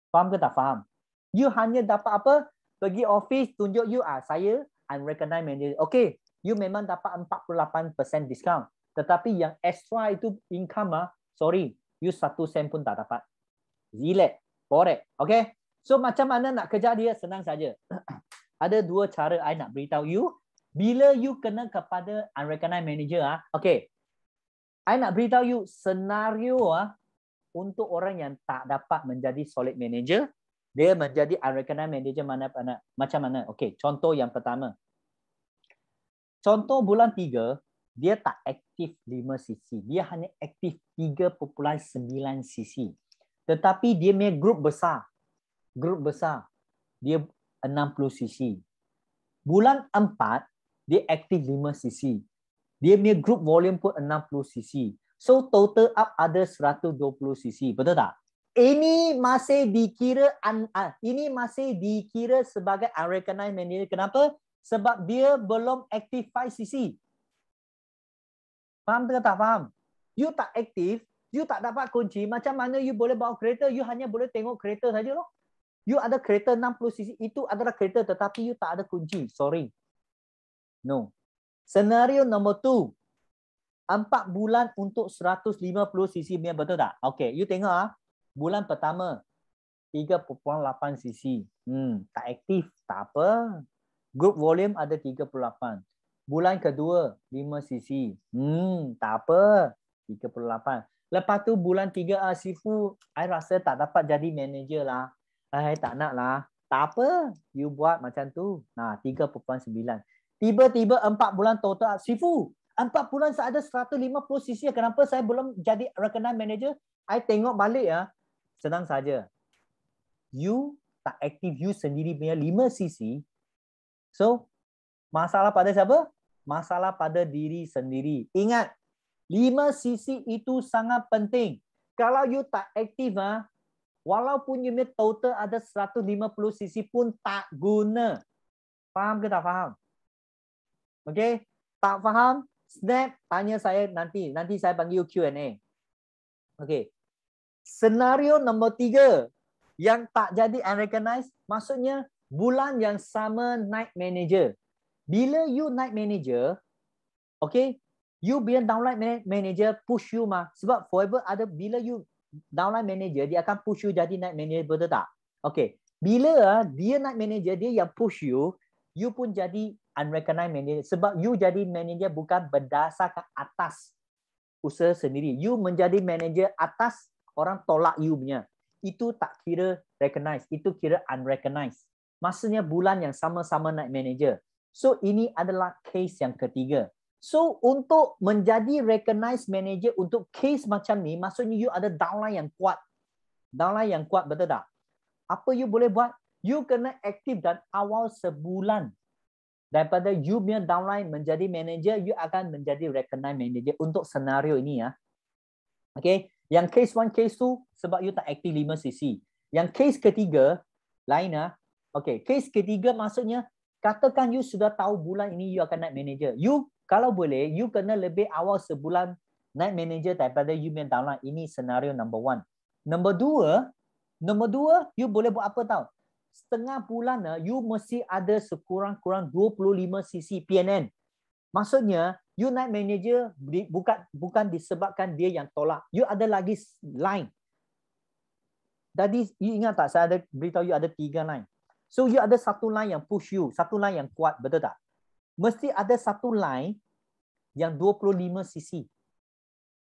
A: Faham ke tak faham? You hanya dapat apa? Pergi office, tunjuk you, saya unrecognized manager. Okay, you memang dapat 48% discount. Tetapi yang extra itu income, sorry, you 1 sen pun tak dapat. Zilet, korek. Okay? So macam mana nak kejar dia? Senang saja. Ada 2 cara I nak beritahu you. Bila you kena kepada unrecognized manager, okay. I nak beritahu you senario untuk orang yang tak dapat menjadi solid manager, dia menjadi unrecognized manager macam mana? Okay, contoh yang pertama. Contoh bulan 3, dia tak aktif 5 cc. Dia hanya aktif 3.9 cc. Tetapi dia punya grup besar. Grup besar. Dia 60 cc. Bulan 4, dia aktif 5 cc. Dia punya group volume pun 60 cc. So total up ada 120 cc. Betul tak? Ini masih dikira sebagai unrecognized manager. Kenapa? Sebab dia belum aktif 5 cc. Faham ke tak faham? You tak aktif, you tak dapat kunci. Macam mana you boleh bawa kereta? You hanya boleh tengok kereta saja loh. You ada kereta 60 cc, itu adalah kereta tetapi you tak ada kunci. Sorry. No. Senario nombor 2. 4 bulan untuk 150 cc punya, betul tak? Okay, you tengok bulan pertama 3.8 cc. Tak aktif, tak apa. Group volume ada 38. Bulan kedua 5 cc. Tak apa. 38. Lepas tu bulan 3 Sifu, I rasa tak dapat jadi manager lah. Tak nak lah. Tak apa. You buat macam tu. 3.9. Tiba-tiba 4 bulan total. Sifu, 4 bulan saya ada 150 cc. Kenapa saya belum jadi recognized manager? I tengok balik senang saja. You tak aktif you sendiri punya 5 cc. So, masalah pada siapa? Masalah pada diri sendiri. Ingat, 5 cc itu sangat penting. Kalau you tak aktif, walaupun you punya total ada 150 cc pun tak guna. Faham ke tak faham? Okay, tak faham? Snap, tanya saya nanti. Nanti saya panggil Q&A. Okay. Senario nombor 3 yang tak jadi unrecognized, maksudnya bulan yang sama naik manager. Bila you naik manager, okay, you biar downline manager push you sebab forever ada bila you downline manager, dia akan push you jadi naik manager, betul tak? Okay. Bila dia naik manager, dia yang push you pun jadi unrecognized manager. Sebab you jadi manager bukan berdasarkan atas usaha sendiri. You menjadi manager atas orang tolak you punya. Itu tak kira recognized. Itu kira unrecognized. Maksudnya bulan yang sama-sama naik manager. So ini adalah case yang ketiga. So untuk menjadi recognized manager untuk case macam ni, maksudnya you ada downline yang kuat. Downline yang kuat, betul tak? Apa you boleh buat? You kena aktif dan awal sebulan. daripada you punya downline menjadi manager, you akan menjadi recognized manager untuk senario ini ya. Okay, yang case 1, case 2 sebab you tak aktif 5 cc. Yang case ketiga lain lah. Okay, case ketiga maksudnya katakan you sudah tahu bulan ini you akan naik manager. You kalau boleh you kena lebih awal sebulan naik manager daripada you punya downline. Ini senario number 1. Number 2 you boleh buat apa tahu? Setengah bulan you mesti ada sekurang-kurang 25 cc PNN. Maksudnya you naik manager bukan disebabkan dia yang tolak. You ada lagi line. Jadi you ingat tak saya ada beritahu you ada 3 line. So you ada satu line yang push you, satu line yang kuat, betul tak? Mesti ada satu line yang 25 cc.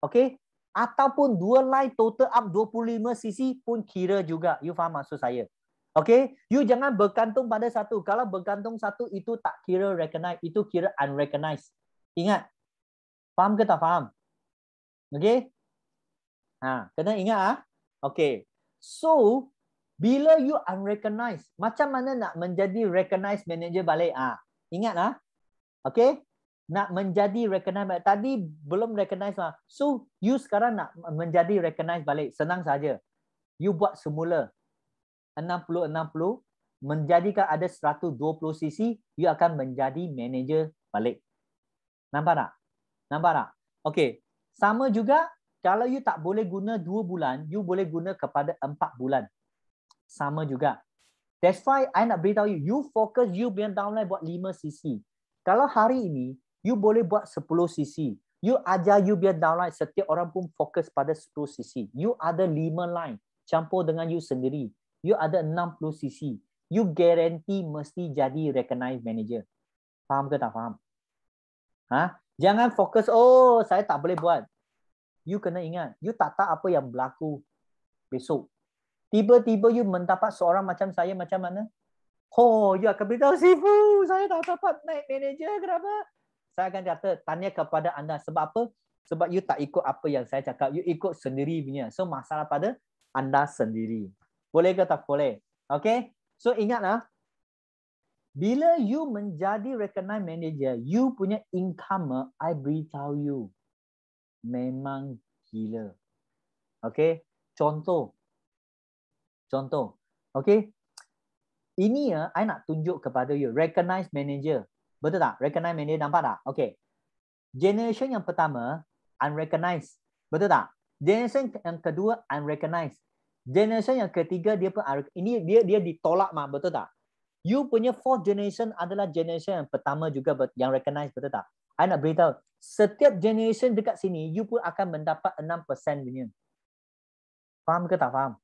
A: Okay? Ataupun 2 line total up 25 cc pun kira juga. You faham maksud saya? Okay? You jangan bergantung pada satu. Kalau bergantung satu itu tak kira recognize, itu kira unrecognized. Ingat. Faham ke tak faham? Okay? Kena ingat ah. Okay. So, bila you unrecognized, macam mana nak menjadi recognized manager balik? Ingat ah. Okay? Nak menjadi recognized balik. Tadi belum recognized lah. So, you sekarang nak menjadi recognized balik. Senang saja. You buat semula 60-60, menjadikan ada 120 cc, you akan menjadi manager balik. Nampak tak? Nampak tak? Okay. Sama juga, kalau you tak boleh guna 2 bulan, you boleh guna kepada 4 bulan. Sama juga. That's why I nak beritahu you, you fokus you punya downline buat 5 cc. Kalau hari ini, you boleh buat 10 cc. You ajar you punya downline, setiap orang pun fokus pada 10 cc. You ada 5 line, campur dengan you sendiri. You ada 60 cc. You guarantee mesti jadi recognized manager. Faham ke tak faham? Jangan fokus, oh saya tak boleh buat. You kena ingat, you tak tahu apa yang berlaku besok. Tiba-tiba you mendapat seorang macam saya macam mana? Oh, you akan beritahu, Sifu, saya tak dapat naik manager, kenapa? Saya akan kata, tanya kepada anda. Sebab apa? Sebab you tak ikut apa yang saya cakap. You ikut sendiri punya. So, masalah pada anda sendiri. Boleh ke tak boleh? Okay? So, ingatlah. Bila you menjadi recognized manager, you punya income, I beritahu you, memang gila. Okay? Contoh. Okay? Ini I nak tunjuk kepada you. Recognized manager. Betul tak? Recognized manager, nampak tak? Okay. Generation yang pertama, unrecognized. Betul tak? Generation yang kedua, unrecognized. Generation yang ketiga, dia pun ini dia ditolak mah, betul tak? You punya fourth generation adalah generation yang pertama juga yang recognized, betul tak? I nak beritahu, setiap generation dekat sini, you pun akan mendapat 6% punya. Faham ke tak faham?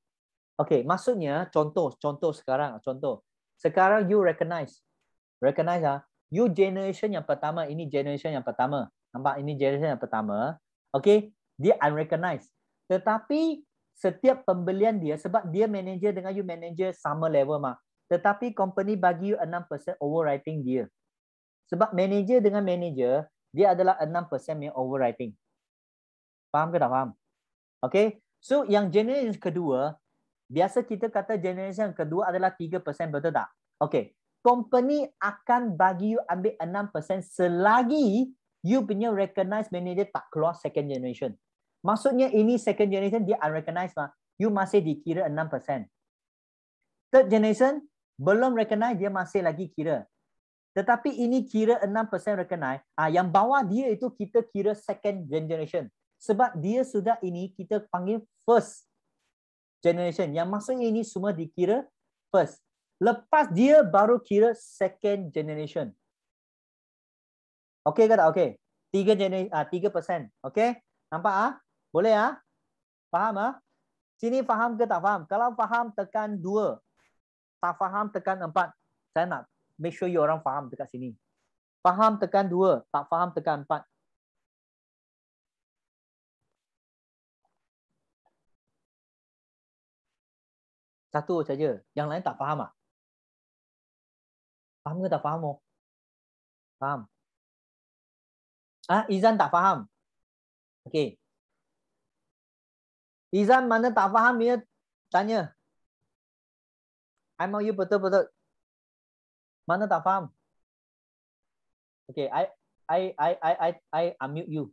A: Okay, maksudnya contoh sekarang, sekarang you recognize you generation yang pertama, ini generation yang pertama, nampak ini generation yang pertama, okay, dia unrecognized, tetapi setiap pembelian dia, sebab dia manager dengan you manager sama level mah, tetapi company bagi you 6% overwriting dia, sebab manager dengan manager dia adalah 6% yang overwriting. Faham ke tak faham? Okay, so yang generation kedua, biasa kita kata generation kedua adalah 3%, betul tak? Okay. Company akan bagi you ambil 6% selagi you punya recognized manager tak keluar second generation. Maksudnya ini second generation dia unrecognized lah. You masih dikira 6%. Third generation belum recognized, dia masih lagi kira. Tetapi ini kira 6% recognized. Yang bawah dia itu kita kira second generation. Sebab dia sudah ini kita panggil first generation. Yang maksudnya ini semua dikira first. Lepas dia baru kira second generation. Okey ke tak? Okey. 3%. Okey? Nampak Boleh Faham Sini faham ke tak faham? Kalau faham tekan 2. Tak faham tekan 4. Saya nak make sure you orang faham dekat sini. Faham tekan 2, tak faham tekan 4. Satu saja. Yang lain tak faham Faham ke tak faham? Faham. Izan tak faham. Okey. Izan mana tak faham dia tanya. I mau you betul-betul. Mana tak faham? Okay, I unmute you.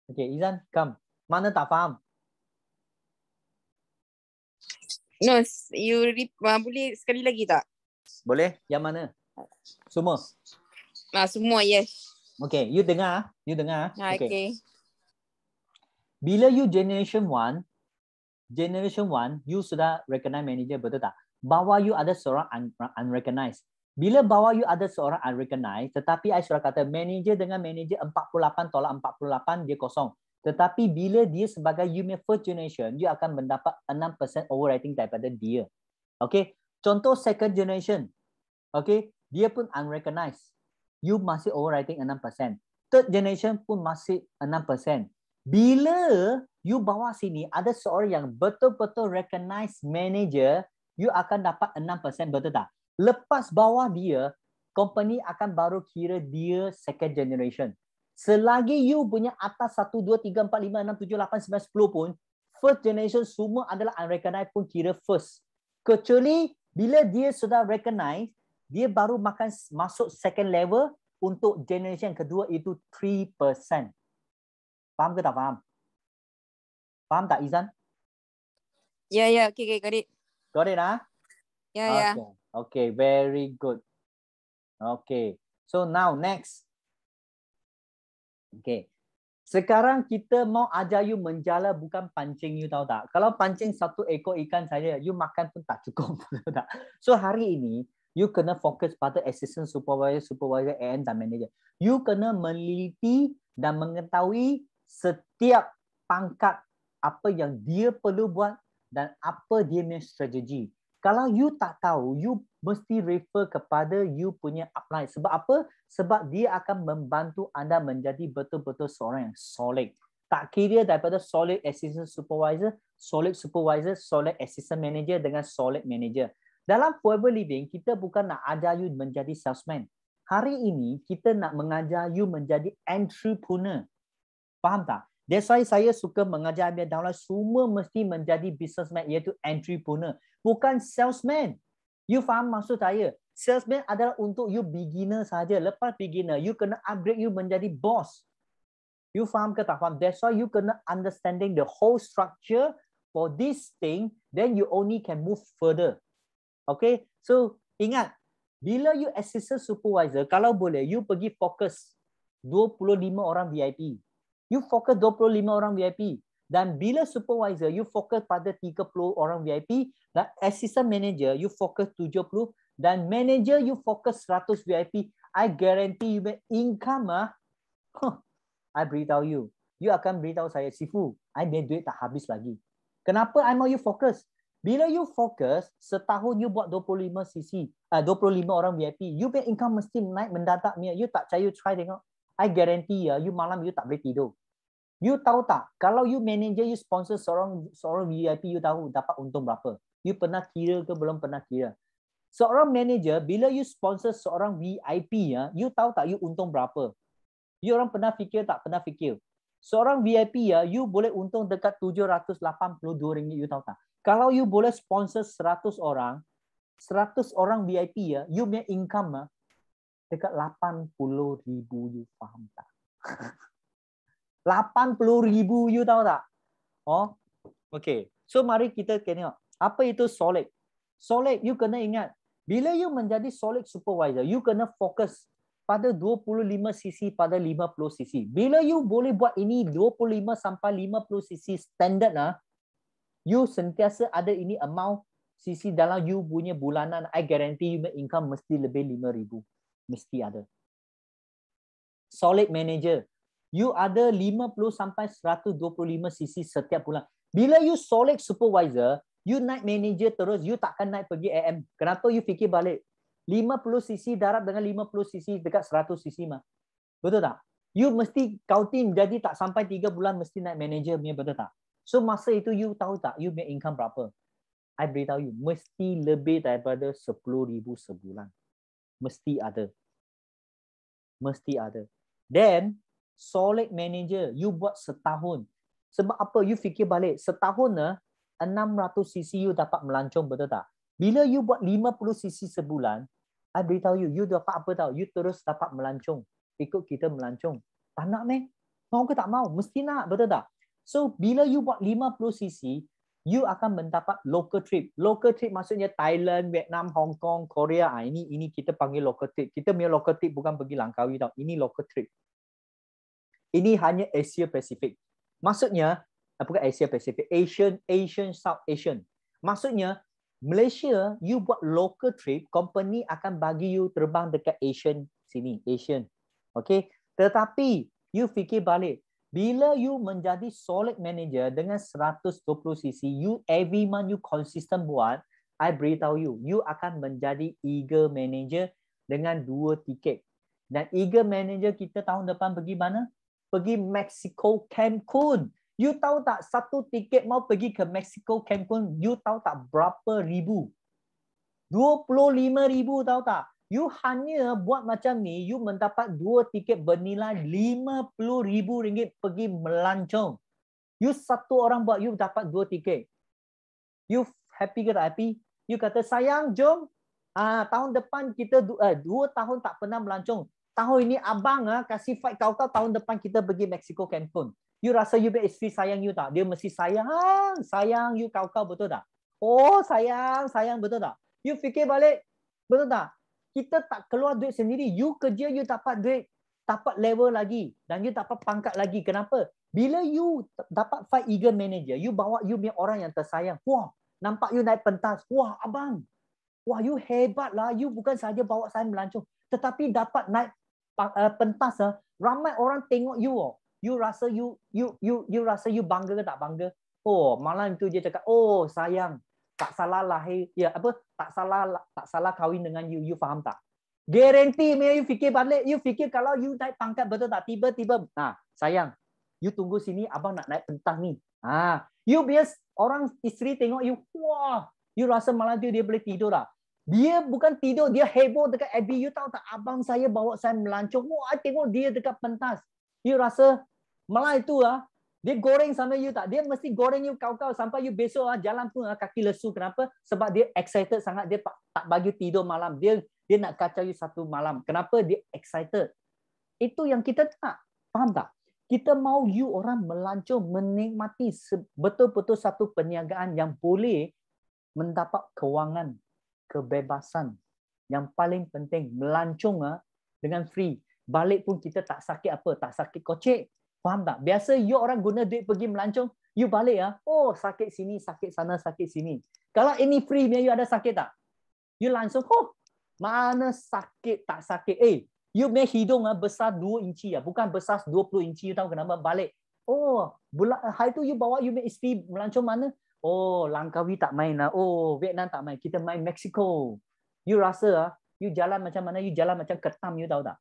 A: Okay, Izan, come. Mana tak faham?
B: No, boleh sekali lagi tak?
A: Boleh? Yang mana? Semua?
B: Semua, yes.
A: Okay, you dengar. You dengar. Okay.
B: Okay.
A: Bila you generation 1, you sudah recognize manager, betul tak? Bawah you ada seorang unrecognized. Bila bawah you ada seorang unrecognized, tetapi I sudah kata manager dengan manager 48 tolak 48, dia kosong. Tetapi bila dia sebagai you punya first generation, you akan mendapat 6% overwriting daripada dia. Okay. Contoh second generation. Okay. Dia pun unrecognized. You masih overwriting 6%. Third generation pun masih 6%. Bila you bawah sini ada seorang yang betul-betul recognize manager, you akan dapat 6%, betul tak? Lepas bawah dia, company akan baru kira dia second generation. Selagi you punya atas 1, 2, 3, 4, 5, 6, 7, 8, 9, 10 pun, first generation semua adalah unrecognized pun kira first. Kecuali bila dia sudah recognize, dia baru masuk second level untuk generation kedua itu 3%. Faham ke tak faham? Faham tak, Izan?
B: Ya, okay, got it.
A: Got it, ah?
B: Ya.
A: Okay, very good. Okay, so now next. Okay, sekarang kita mau ajar you menjala, bukan pancing you, tahu tak? Kalau pancing satu ekor ikan saja, you makan pun tak cukup. Tak? So hari ini, you kena fokus pada assistant supervisor, AM dan manager. You kena meneliti dan mengetahui setiap pangkat apa yang dia perlu buat dan apa dia punya strategi. Kalau you tak tahu, you mesti refer kepada you punya upline. Sebab apa? Sebab dia akan membantu anda menjadi betul-betul seorang yang solid. Tak kira daripada solid assistant supervisor, solid assistant manager dengan solid manager. Dalam Forever Living, kita bukan nak ajar you menjadi salesman. Hari ini, kita nak mengajar you menjadi entrepreneur. Faham tak? That's why saya suka mengajar dia downline semua mesti menjadi businessman, iaitu entrepreneur. Bukan salesman. You faham maksud saya? Salesman adalah untuk you beginner saja. Lepas beginner, you kena upgrade you menjadi boss. You faham ke tak faham? That's why you kena understanding the whole structure for this thing, then you only can move further. Okay? So, ingat, bila you assistant supervisor, kalau boleh, you pergi fokus 25 orang VIP. You fokus 25 orang VIP. Dan bila supervisor, you fokus pada 30 orang VIP. Dan assistant manager, you fokus 70. Dan manager, you fokus 100 VIP. I guarantee you income, I beritahu you. You akan beritahu saya, Sifu, I punya duit tak habis lagi. Kenapa I mau you fokus? Bila you fokus, setahun you buat 25 orang VIP. You punya income mesti naik mendadak. You tak percaya, you try tengok. I guarantee you malam you tak boleh tidur. You tahu tak, kalau you manager, you sponsor seorang VIP, you tahu dapat untung berapa? You pernah kira ke belum pernah kira? Seorang manager, bila you sponsor seorang VIP, you tahu tak you untung berapa? You orang pernah fikir tak? Pernah fikir. Seorang VIP, you boleh untung dekat RM782, you tahu tak? Kalau you boleh sponsor 100 orang VIP, you punya income dekat 80,000, you faham tak? 80,000, you tahu tak? Oh, okay. So mari kita tengok apa itu solid. Solid, you kena ingat, bila you menjadi solid supervisor, you kena fokus pada 25 cc pada 50 cc. Bila you boleh buat ini 25 sampai 50 cc standard you sentiasa ada ini amount cc dalam you punya bulanan, I guarantee you income mesti lebih 5,000. Mesti ada. Solid manager, you ada 50 sampai 125 cc setiap bulan. Bila you solid supervisor, you naik manager terus, you takkan naik pergi AM. Kenapa? You fikir balik. 50 cc darab dengan 50 cc dekat 100 cc mah. Betul tak? You mesti counting jadi tak sampai 3 bulan mesti naik manager punya, betul tak? So masa itu you tahu tak you punya income berapa? I beritahu you, mesti lebih daripada 10,000 sebulan. Mesti ada. Mesti ada. Then solid manager, you buat setahun. Sebab apa? You fikir balik, setahun 600 cc you dapat melancong, betul tak? Bila you buat 50 cc sebulan, I beritahu you dapat apa tahu? You terus dapat melancong. Ikut kita melancong. Tak nak meh? Mau ke tak mau? Mesti nak, betul tak? So, bila you buat 50cc, you akan mendapat local trip. Local trip maksudnya Thailand, Vietnam, Hong Kong, Korea. Ini kita panggil local trip. Kita punya local trip bukan pergi Langkawi tau. Ini local trip. Ini hanya Asia Pacific. Maksudnya, bukan Asia Pacific, Asian, South Asian. Maksudnya, Malaysia, you buat local trip, company akan bagi you terbang dekat Asian sini, Asian. Okay? Tetapi, you fikir balik, bila you menjadi solid manager dengan 120cc, you every month you consistent buat, I beritahu you, you akan menjadi eager manager dengan 2 tiket. Dan eager manager kita tahun depan pergi mana? Pergi Mexico, Cancun. You tahu tak, satu tiket mau pergi ke Mexico, Cancun, you tahu tak berapa ribu? 25,000 tahu tak? You hanya buat macam ni, you mendapat 2 tiket bernilai RM50,000 pergi melancong. You satu orang buat, you dapat 2 tiket. You happy ke tak happy? You kata, sayang, jom. Tahun depan kita 2 tahun tak pernah melancong. Tahun ini abang kasih fight kau tahun depan kita pergi Mexico, Cancun. You rasa you isteri sayang you tak? Dia mesti sayang you kau betul tak? Oh sayang betul tak? You fikir balik, betul tak? Kita tak keluar duit sendiri. You kerja you dapat duit, dapat level lagi dan you dapat pangkat lagi. Kenapa? Bila you dapat fight eager manager, you bawa you punya orang yang tersayang. Wah, nampak you naik pentas. Wah abang, wah you hebat lah. You bukan saja bawa saya melancong, tetapi dapat naik pentas. Ramai orang tengok you. You rasa you rasa you bangga ke tak bangga? Oh, malam itu dia cakap, oh sayang, tak salah lahir, tak salah kahwin dengan you. You faham tak? Guarantee you fikir balik, you fikir kalau you naik pangkat betul tak? Tiba-tiba, sayang, you tunggu sini, abang nak naik pentas ni. You bias orang isteri tengok you, wah, you rasa malam itu dia boleh tidur tak? Dia bukan tidur, dia heboh dekat FB. You tahu tak, abang saya bawa saya melancong. Wah, I tengok dia dekat pentas. You rasa malah itu dia goreng sama you tak? Dia mesti goreng you kau sampai you besok jalan pun kaki lesu. Kenapa? Sebab dia excited sangat. Dia tak bagi tidur malam. Dia nak kacau you satu malam. Kenapa? Dia excited. Itu yang kita tak. Faham tak? Kita mau you orang melancong, menikmati betul-betul satu perniagaan yang boleh mendapat kewangan, kebebasan. Yang paling penting, melancong dengan free. Balik pun kita tak sakit apa, tak sakit kocek. Faham tak? Biasa you orang guna duit pergi melancong, you balik oh sakit sini, sakit sana, sakit sini. Kalau ini free, you ada sakit tak? You langsung, mana sakit tak sakit. You punya hidung besar 2 inci bukan besar 20 inci. You tahu kenapa? Balik. Oh, hari tu you bawa you punya isteri melancong mana? Oh, Langkawi tak main Oh, Vietnam tak main. Kita main Mexico. You rasa you jalan macam mana? You jalan macam ketam, you tahu tak?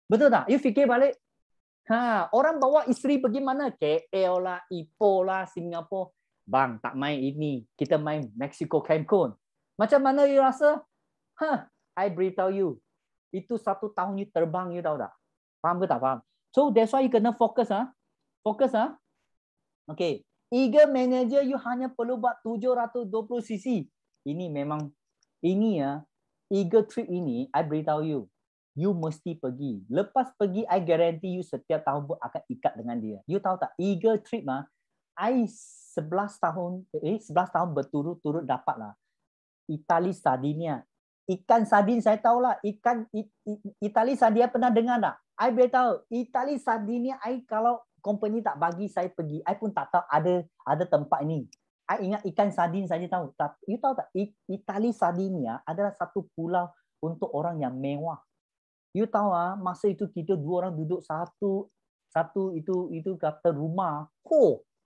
A: Betul tak? You fikir balik. Orang bawa isteri pergi mana? KL lah, Ipoh lah, Singapura. Bang, tak main ini. Kita main Mexico, Cancun. Macam mana you rasa? I beritahu you. Itu 1 tahun you terbang, you tahu tak? Faham ke tak faham? So, that's why you kena fokus. Fokus. Okay. Eager manager, you hanya perlu buat 720cc. Ini memang, eager trip ini, I beritahu you. You mesti pergi. Lepas pergi, I guarantee you setiap tahun pun akan ikat dengan dia. You tahu tak, eager trip I 11 tahun berturut-turut dapat lah. Itali Sardinia. Ikan sardin saya tahulah. Itali Sardinia pernah dengar tak? I beritahu, Itali Sardinia, I kalau company tak bagi saya pergi, I pun tak tahu ada tempat ini. I ingat ikan sardin saja tahu. You tahu tak, Itali Sardinia adalah satu pulau untuk orang yang mewah. You tahu masa itu kita 2 orang duduk satu itu kata rumah.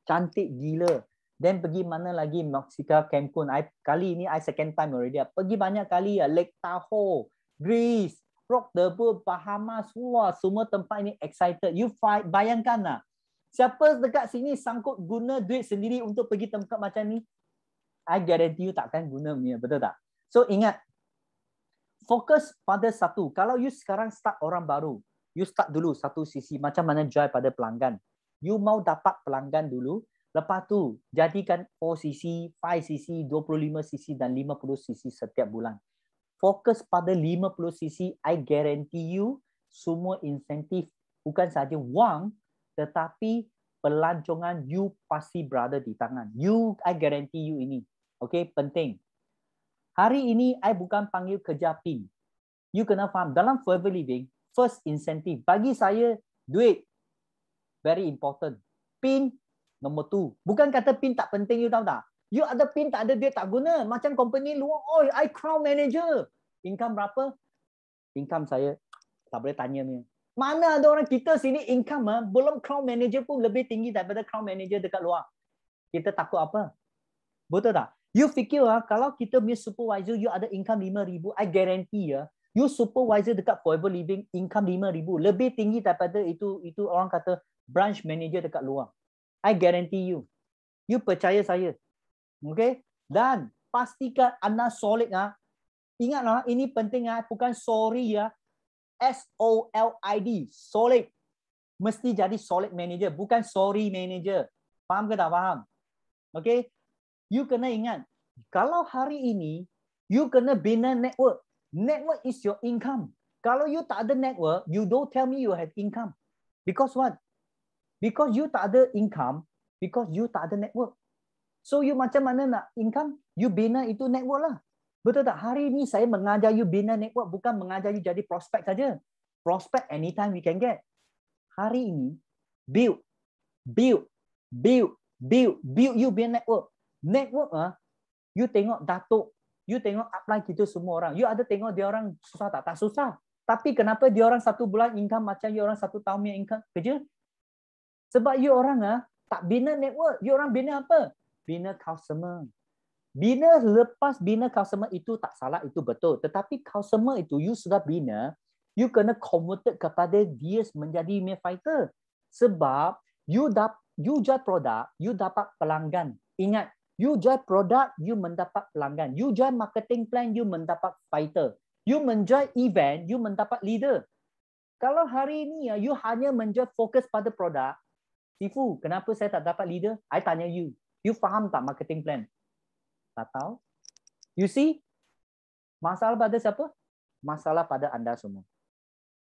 A: Cantik gila. Dan pergi mana lagi? Mexico, Cancun. Kali ini I second time already. Pergi banyak kali Lake Tahoe, Greece, Rock the Boat, Bahamas. Wah, semua tempat ini excited. You bayangkan siapa dekat sini sangkut guna duit sendiri untuk pergi tempat macam ni? I guarantee you takkan guna punya, betul tak? So ingat, fokus pada satu. Kalau you sekarang start orang baru, you start dulu 1cc. Macam mana jual pada pelanggan. You mau dapat pelanggan dulu. Lepas tu, jadikan 4cc, 5cc, 25cc dan 50cc setiap bulan. fokus pada 50cc, I guarantee you semua insentif bukan saja wang tetapi pelancongan you pasti berada di tangan. I guarantee you ini. Okay, penting. Hari ini I bukan panggil kerja PIN. You kena faham dalam forever living, first incentive bagi saya duit very important. PIN nombor 2. Bukan kata PIN tak penting, you tahu tak? You ada PIN tak ada duit tak guna. Macam company luar, oh I crown manager. Income berapa? Income saya tak boleh tanya ni. Mana ada orang kita sini income belum crown manager pun lebih tinggi daripada crown manager dekat luar. Kita takut apa? Betul tak? You fikir kalau kita punya supervisor you ada income 5,000, I guarantee you supervisor dekat forever living income 5,000 lebih tinggi daripada itu orang kata branch manager dekat luar. I guarantee you. You percaya saya. Okay? Dan pastikan anda solid Ingatlah ini penting bukan sorry SOLID, solid. Mesti jadi solid manager, bukan sorry manager. Faham ke tak faham? Okay? You kena ingat, kalau hari ini you kena bina network. Network is your income. Kalau you tak ada network, you don't tell me you have income. Because what? Because you tak ada income, because you tak ada network. So you macam mana nak income? You bina itu network lah. Betul tak? Hari ini saya mengajar you bina network, bukan mengajar you jadi prospek saja. Prospek anytime we can get. Hari ini build you bina network. Network you tengok Datuk, you tengok upline kita semua orang. You ada tengok dia orang susah tak? Tak susah. Tapi kenapa dia orang 1 bulan income macam you orang 1 tahun punya income kerja? Sebab you orang tak bina network. You orang bina apa? Bina customer. Lepas bina customer itu tak salah, itu betul. Tetapi customer itu you sudah bina, you kena converted kepada dia menjadi fighter. Sebab you jual produk, you dapat pelanggan. Ingat, you jual produk, you mendapat pelanggan. You jual marketing plan, you mendapat fighter. You menjual event, you mendapat leader. Kalau hari ini you hanya menjual fokus pada produk, Sifu, kenapa saya tak dapat leader? I tanya you. You faham tak marketing plan? Tak tahu. You see? Masalah pada siapa? Masalah pada anda semua.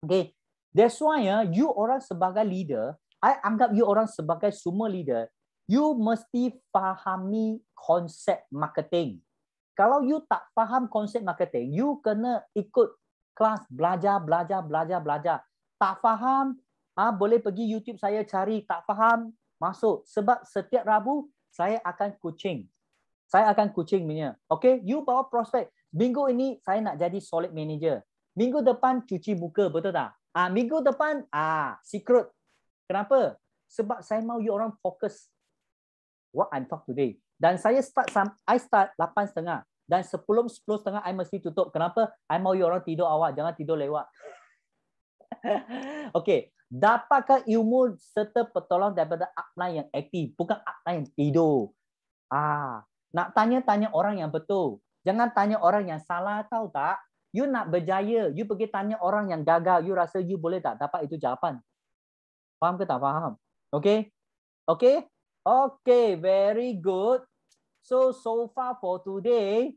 A: Okay. That's why you orang sebagai leader, I anggap you orang sebagai semua leader, you mesti fahami konsep marketing. Kalau you tak faham konsep marketing, you kena ikut kelas, belajar. Tak faham, boleh pergi YouTube saya cari. Tak faham, masuk. Sebab setiap Rabu, saya akan coaching. Punya. Okay, you bawa prospek. Minggu ini, saya nak jadi solid manager. Minggu depan, cuci muka. Betul tak? Minggu depan, secret. Kenapa? Sebab saya mau you orang fokus what I'm talk today. Dan saya start 8:30. Dan sebelum 10:30, I mesti tutup. Kenapa? I mau you orang tidur awal. Jangan tidur lewat. Okay. Dapatkah ilmu serta pertolongan daripada upline yang aktif? Bukan upline yang tidur. Nak tanya orang yang betul. Jangan tanya orang yang salah, tahu tak? You nak berjaya, you pergi tanya orang yang gagal, you rasa you boleh tak dapat itu jawapan? Faham ke tak faham? Okay? Okay? Okay, very good. So far for today,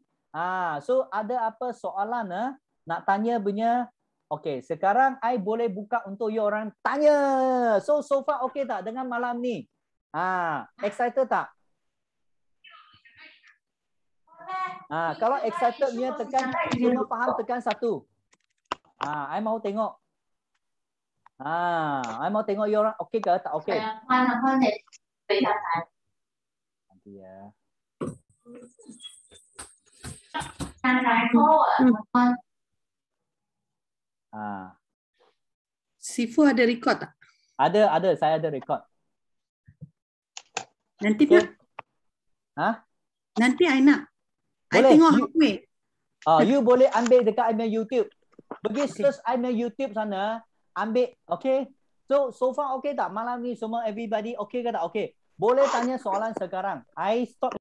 A: so ada apa soalan nak tanya punya? Okay, sekarang I boleh buka untuk you orang tanya. So far okay tak dengan malam ni? Excited tak? Kalau excited punya tekan, semua faham tekan 1. I mau tengok. I mau tengok you orang okey ke tak okey? Nanti ya.
C: Sifu ada record tak?
A: Ada, saya ada record.
C: Nanti okay. Nanti I nak.
A: Boleh.
C: I tengok halfway.
A: You boleh ambil dekat I YouTube. Pergi search I YouTube sana, ambil, okay? So far okay tak? Malam ni semua everybody okay ke tak? Okay. Boleh tanya soalan sekarang. I stop